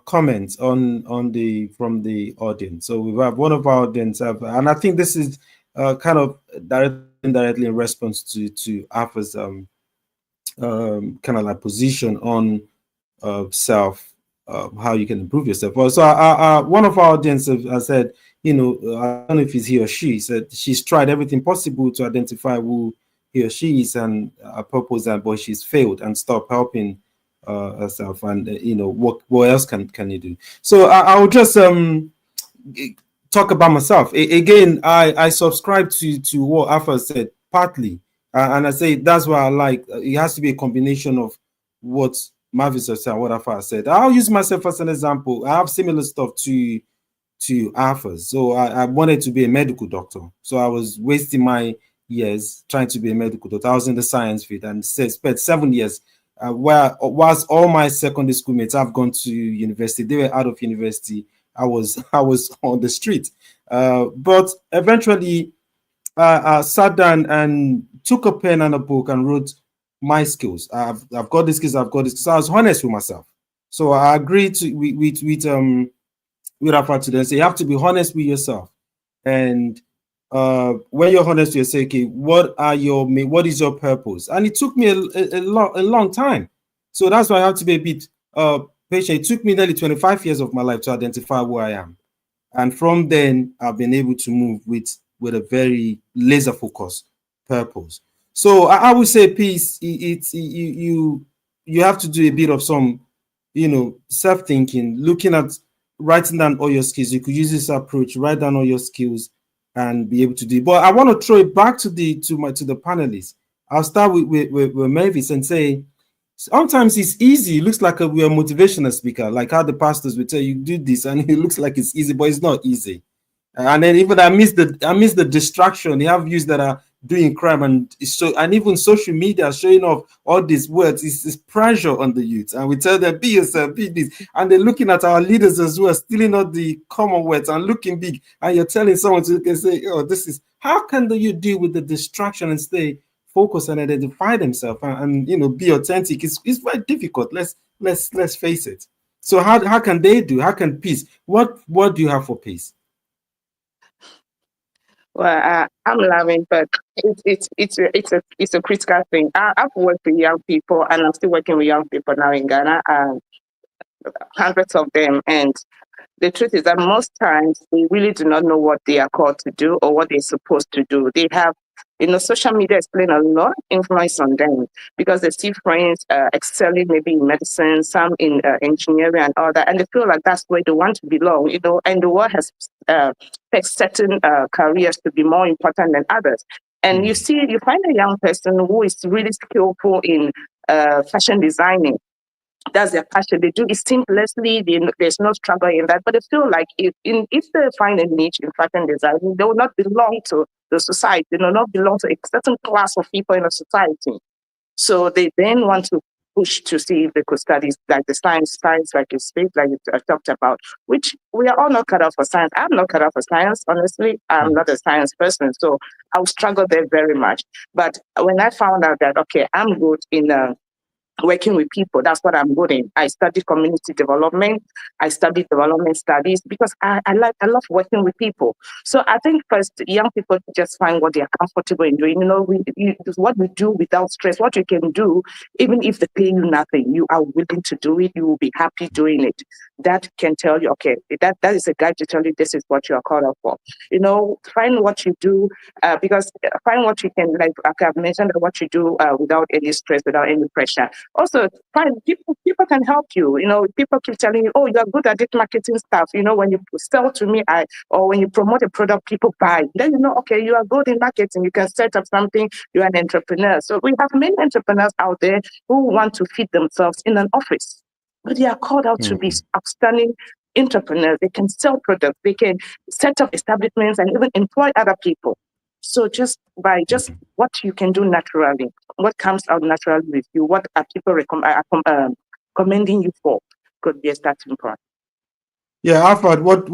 [SPEAKER 2] comments from the audience. So we have one of our audience, and I think this is kind of indirectly in response to Alpha's kind of like position on self, how you can improve yourself. Well, so one of our audience has said, I don't know if it's he or she, said she's tried everything possible to identify who he or she is and a purpose, but she's failed and stopped helping herself. And what else can you do? So I'll just talk about myself again. I subscribe to what Alpha said partly, and I say that's why I like. It has to be a combination of what Mavis said and what Alpha said. I'll use myself as an example. I have similar stuff to Alpha. So I wanted to be a medical doctor. So I was wasting my years trying to be a medical doctor. I was in the science field and spent 7 years. Whilst all my secondary school mates have gone to university, they were out of university. I was on the street. But eventually, I sat down and took a pen and a book and wrote my skills. I've got these skills. I've got this. So I was honest with myself. So I agreed with Rafa today. So you have to be honest with yourself, and when you're honest, you say, okay, what is your purpose? And it took me a long time. So that's why I have to be a bit patient. It took me nearly 25 years of my life to identify who I am. And from then, I've been able to move with a very laser focused purpose. So I would say peace, you have to do a bit of some, self-thinking, looking at writing down all your skills. You could use this approach, write down all your skills and be able to do it. But I want to throw it back to the panelists. I'll start with Mavis and say, sometimes it's easy. It looks like we're a motivational speaker, like how the pastors will tell you do this, and it looks like it's easy, but it's not easy. And then even I miss the distraction. You have youths that are doing crime, and even social media showing off all these words. It's pressure on the youth, and we tell them be yourself, be this, and they're looking at our leaders as well, stealing out the common words and looking big. And you're telling someone to say, "Oh, this is how can you deal with the distraction and stay focused and identify themselves and be authentic?" It's very difficult. Let's face it. So how can they do? How can peace? What do you have for peace?
[SPEAKER 14] Well, I'm laughing, but it's a critical thing. I've worked with young people, and I'm still working with young people now in Ghana, hundreds of them. And the truth is that most times they really do not know what they are called to do or what they're supposed to do. They have, social media is playing a lot of influence on them because they see friends excelling maybe in medicine, some in engineering and all that, and they feel like that's where they want to belong, and the world has picked certain careers to be more important than others. And you find a young person who is really skillful in fashion designing. That's their passion. They do it seamlessly. There's no struggle in that. But they feel like if they find a niche in fashion design, they will not belong to the society. They will not belong to a certain class of people in a society. So they then want to push to see if they could study like the science like you speak, like you talked about, which we are all not cut out for science. I'm not cut out for science, honestly. I'm not a science person. So I will struggle there very much. But when I found out that, okay, I'm good in working with people, that's what I'm good in. I studied community development. I studied development studies because I love working with people. So I think first, young people just find what they are comfortable in doing. What we do without stress, what you can do, even if they pay you nothing, you are willing to do it. You will be happy doing it. That can tell you, okay, that is a guide to tell you this is what you are called up for. Find what you do because find what you can, like I've mentioned, what you do without any stress, without any pressure. Also, find people can help you. People keep telling you, oh, you are good at this marketing stuff. When you sell to me, or when you promote a product, people buy. Then okay, you are good in marketing. You can set up something. You're an entrepreneur. So we have many entrepreneurs out there who want to feed themselves in an office, but they are called out to be outstanding entrepreneurs. They can sell products. They can set up establishments and even employ other people. So just what you can do naturally, what comes out naturally with you, what are people commending you for, could be a starting point.
[SPEAKER 2] Yeah, Alfred, what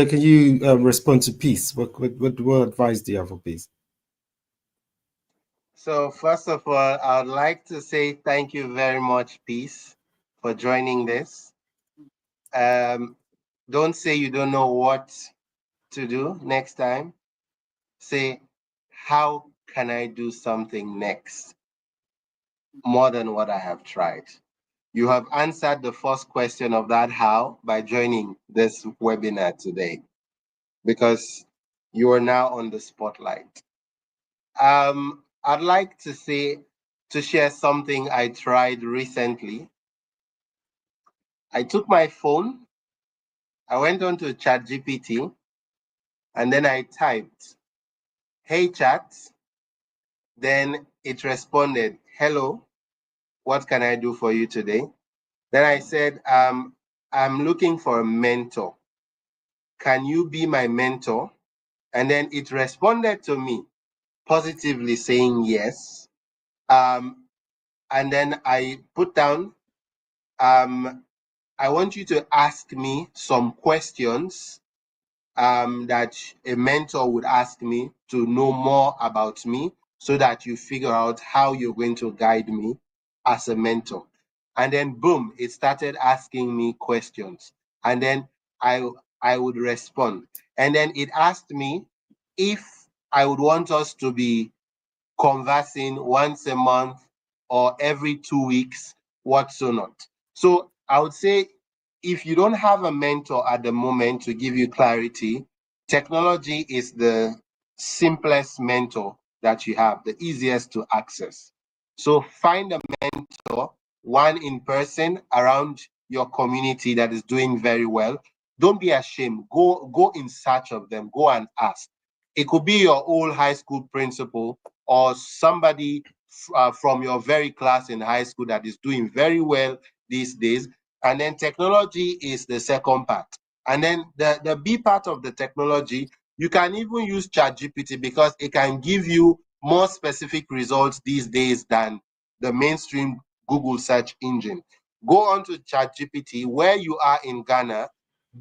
[SPEAKER 2] can you respond to peace? What advice do you have for peace?
[SPEAKER 15] So first of all, I would like to say thank you very much, Peace, for joining this. Don't say you don't know what to do next time. Say, how can I do something next more than what I have tried? You have answered the first question of that how by joining this webinar today, because you are now on the spotlight. I'd like to share something I tried recently. I took my phone, I went on to ChatGPT, and then I typed, "Hey chat," then it responded, "Hello, what can I do for you today?" Then I said, I'm looking for a mentor. Can you be my mentor? And then it responded to me positively saying yes. And then I put down, I want you to ask me some questions that a mentor would ask me to know more about me so that you figure out how you're going to guide me as a mentor. And then boom, it started asking me questions. And then I would respond. And then it asked me if I would want us to be conversing once a month or every 2 weeks, what so not. So I would say if you don't have a mentor at the moment to give you clarity, technology is the simplest mentor that you have, the easiest to access. So find a mentor, one in person around your community that is doing very well. Don't be ashamed. Go in search of them. Go and ask. It could be your old high school principal or somebody from your very class in high school that is doing very well these days. And then technology is the second part. And then the B part of the technology, you can even use ChatGPT because it can give you more specific results these days than the mainstream Google search engine. Go on to ChatGPT where you are in Ghana,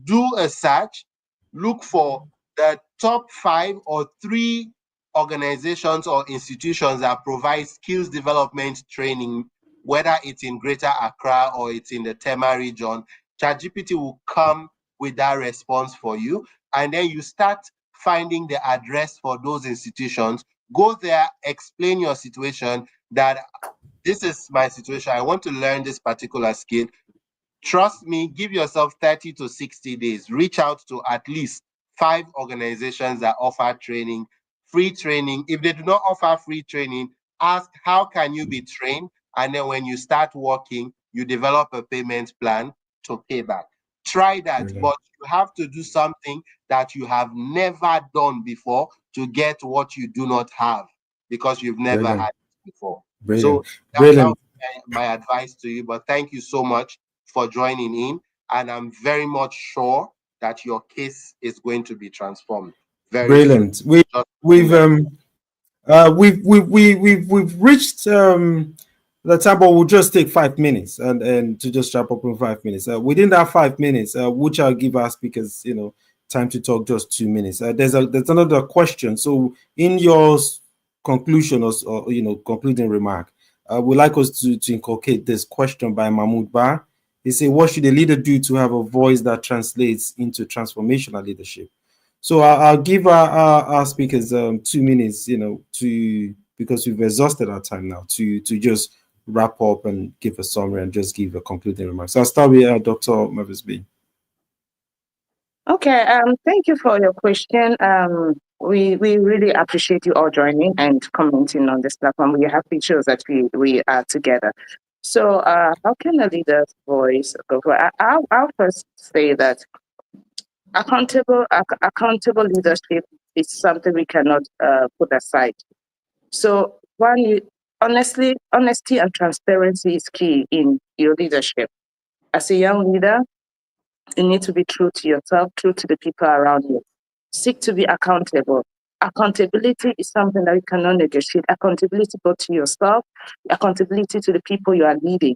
[SPEAKER 15] do a search, look for the top 5 or 3 organizations or institutions that provide skills development training, whether it's in Greater Accra or it's in the Tema region. ChatGPT will come with that response for you. And then you start finding the address for those institutions. Go there, explain your situation, that this is my situation. I want to learn this particular skill. Trust me, give yourself 30 to 60 days. Reach out to at least 5 organizations that offer training, free training. If they do not offer free training, ask how can you be trained? And then when you start working, you develop a payment plan to pay back. Try that, but you have to do something that you have never done before to get what you do not have because you've never had it before. So that was my advice to you, but thank you so much for joining in, and I'm very much sure that your case is going to be transformed. Very
[SPEAKER 17] Brilliant.
[SPEAKER 15] Soon.
[SPEAKER 17] We've reached the time, but we'll just take 5 minutes and to just wrap up in 5 minutes. Within that 5 minutes, which I'll give our speakers, time to talk just 2 minutes. There's another question. So in your conclusion or concluding remark, we'd like us to inculcate this question by Mahmoud Ba. He said, what should a leader do to have a voice that translates into transformational leadership? So I'll give our speakers 2 minutes, because we've exhausted our time now, to just wrap up and give a summary and just give a concluding remark. So I'll start with Dr. Mavis B.
[SPEAKER 14] Okay, thank you for your question. We really appreciate you all joining and commenting on this platform. We have features that we are together. So how can a leader's voice go for? I'll first say that accountable leadership is something we cannot put aside. So honesty and transparency is key in your leadership. As a young leader, you need to be true to yourself, true to the people around you. Seek to be accountable. Accountability is something that you cannot negotiate. Accountability both to yourself, accountability to the people you are leading,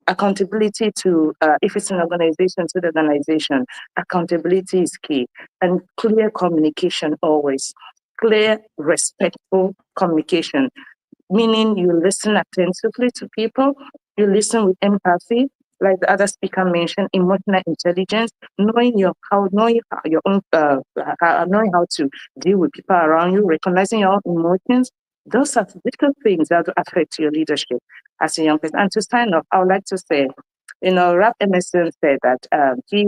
[SPEAKER 14] accountability to, if it's an organization, to the organization. Accountability is key. And clear communication always. Clear, respectful communication, meaning you listen attentively to people, you listen with empathy, like the other speaker mentioned, emotional intelligence, knowing how to deal with people around you, recognizing your own emotions. Those are little things that will affect your leadership as a young person. And to sign off, I would like to say, Rap Emerson said that he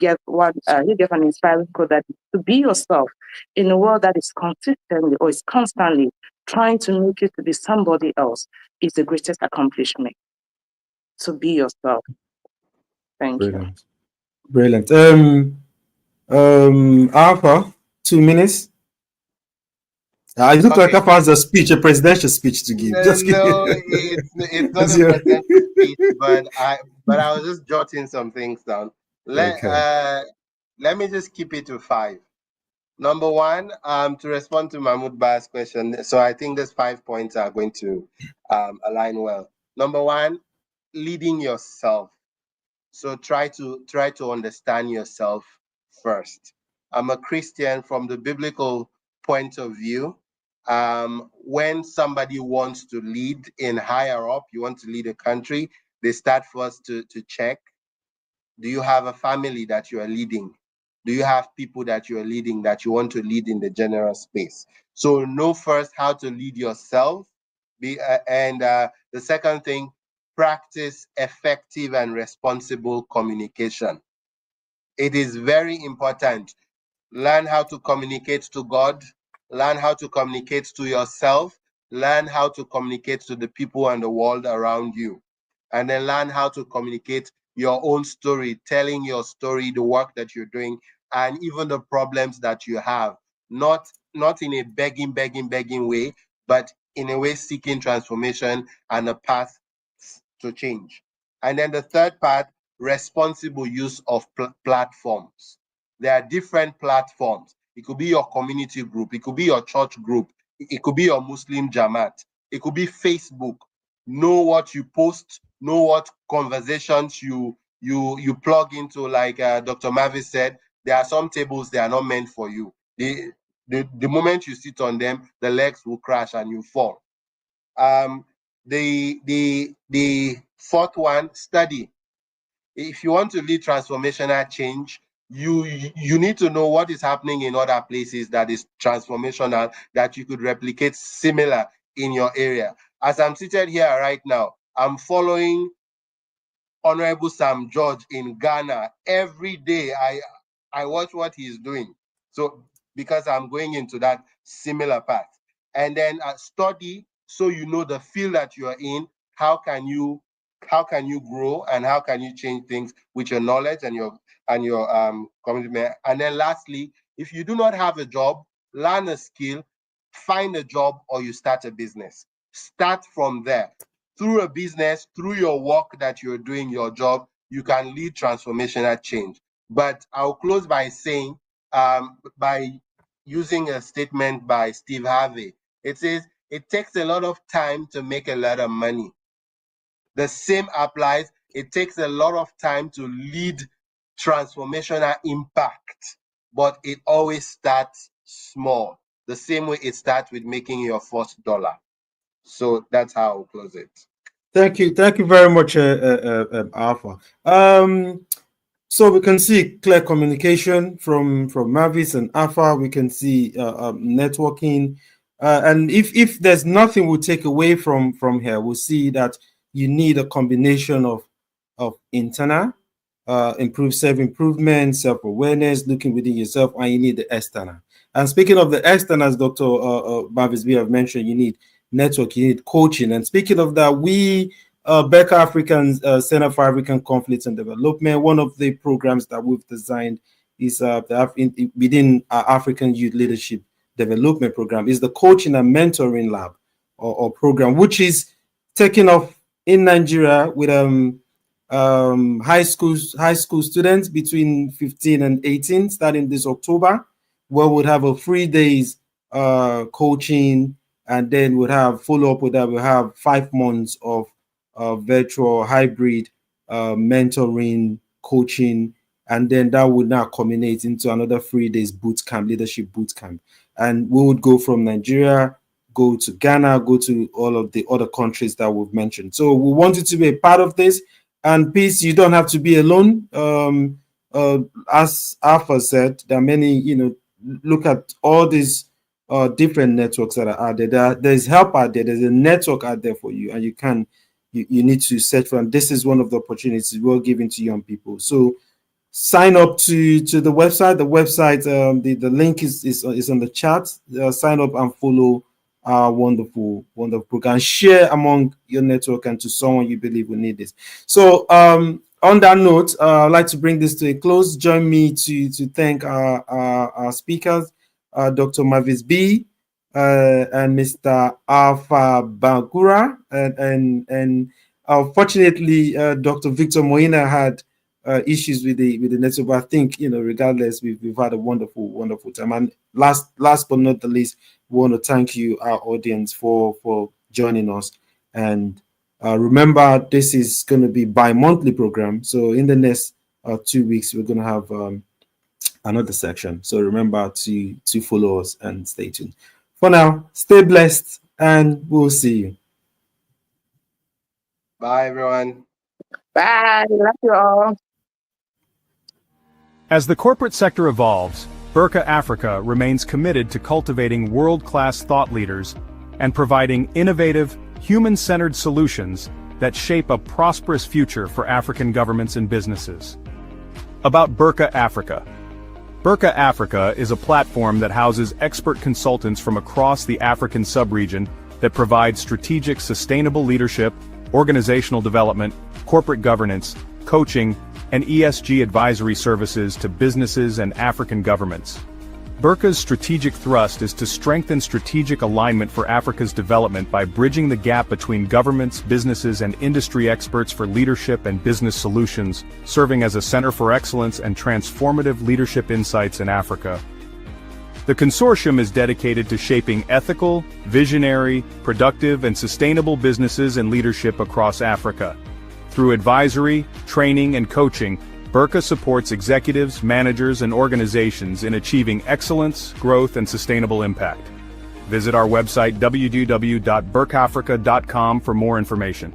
[SPEAKER 14] gave an inspiring quote that to be yourself in a world that is consistently or is constantly trying to make you to be somebody else is the greatest accomplishment. So be yourself. Thank you.
[SPEAKER 17] Brilliant. Alpha, 2 minutes. It looks like Alpha has a presidential speech to give.
[SPEAKER 15] No, it's not a presidential speech, but I was just jotting some things down. Let me just keep it to 5. Number 1, to respond to Mahmoud Ba's question. So I think these 5 points are going to align well. Number 1, leading yourself. So try to understand yourself first. I'm a Christian. From the biblical point of view, when somebody wants to lead in higher up, you want to lead a country, they start first to check, do you have a family that you are leading? Do you have people that you're leading that you want to lead in the general space? So know first how to lead yourself. The second thing, practice effective and responsible communication. It is very important. Learn how to communicate to God, learn how to communicate to yourself, learn how to communicate to the people and the world around you, and then learn how to communicate your own story, telling your story, the work that you're doing, and even the problems that you have, not in a begging way, but in a way seeking transformation and a path to change. And then the third part, responsible use of platforms. There are different platforms. It could be your community group, it could be your church group, it could be your Muslim Jamaat, it could be Facebook. Know what you post, know what conversations you plug into. Like Dr. Mavis said, there are some tables they are not meant for you. The moment you sit on them, the legs will crash and you fall. The fourth one, study. If you want to lead transformational change, you need to know what is happening in other places that is transformational, that you could replicate similar in your area. As I'm seated here right now, I'm following Honorable Sam George in Ghana. Every day I watch what he's doing. So because I'm going into that similar path. And then study, so you know the field that you are in, how can you grow and how can you change things with your knowledge and your commitment. And then lastly, if you do not have a job, learn a skill, find a job, or you start a business. Start from there. Through a business, through your work that you're doing, your job, you can lead transformational change. But I'll close by saying, by using a statement by Steve Harvey. It says, it takes a lot of time to make a lot of money. The same applies. It takes a lot of time to lead transformational impact, but it always starts small. The same way it starts with making your first dollar. So that's how I'll close it.
[SPEAKER 17] Thank you very much, Alpha. So we can see clear communication from Mavis and Alpha. We can see networking, and if there's nothing we'll take away from here, we'll see that you need a combination of internal, improve self-improvement, self-awareness, looking within yourself, and you need the external. And speaking of the external, as Dr. Mavis B have mentioned, you need network, you need coaching. And speaking of that, we Berkha African Center for African Conflicts and Development, one of the programs that we've designed is within our African Youth Leadership Development Program is the Coaching and Mentoring Lab or program, which is taking off in Nigeria with high school students between 15 and 18 starting this October, where we'll have a 3 days coaching, and then we'll have follow up with that. We'll have 5 months of virtual hybrid mentoring coaching, and then that would now culminate into another 3 days boot camp, leadership boot camp. And we would go from Nigeria, go to Ghana, go to all of the other countries that we've mentioned. So we want you to be a part of this. And please, you don't have to be alone. As Alpha said, there are many, look at all these different networks that are out there. There's help out there. There's a network out there for you, and you need to search for. And this is one of the opportunities we're giving to young people. So sign up to the website. The website, the link is on the chat. Sign up and follow our wonderful program. Share among your network and to someone you believe will need this. So on that note, I'd like to bring this to a close. Join me to thank our speakers, Dr. Mavis B. And Mr. Alpha Bangura, and fortunately, Dr. Victor Moina had issues with the network, but I think regardless, we've had a wonderful time. And last but not the least, we want to thank you, our audience, for joining us. And remember, this is going to be bi-monthly program. So in the next 2 weeks, we're going to have another section. So remember to follow us and stay tuned. For now, stay blessed, and we'll see you.
[SPEAKER 15] Bye, everyone.
[SPEAKER 14] Bye. Love you all.
[SPEAKER 1] As the corporate sector evolves, Berkha Africa remains committed to cultivating world-class thought leaders and providing innovative, human-centered solutions that shape a prosperous future for African governments and businesses. About Berkha Africa. Berkha Africa is a platform that houses expert consultants from across the African sub-region that provide strategic sustainable leadership, organizational development, corporate governance, coaching, and ESG advisory services to businesses and African governments. Berkha's strategic thrust is to strengthen strategic alignment for Africa's development by bridging the gap between governments, businesses, and industry experts for leadership and business solutions, serving as a center for excellence and transformative leadership insights in Africa. The consortium is dedicated to shaping ethical, visionary, productive, and sustainable businesses and leadership across Africa. Through advisory, training, and coaching, Berkha supports executives, managers, and organizations in achieving excellence, growth, and sustainable impact. Visit our website www.berkhafrica.com for more information.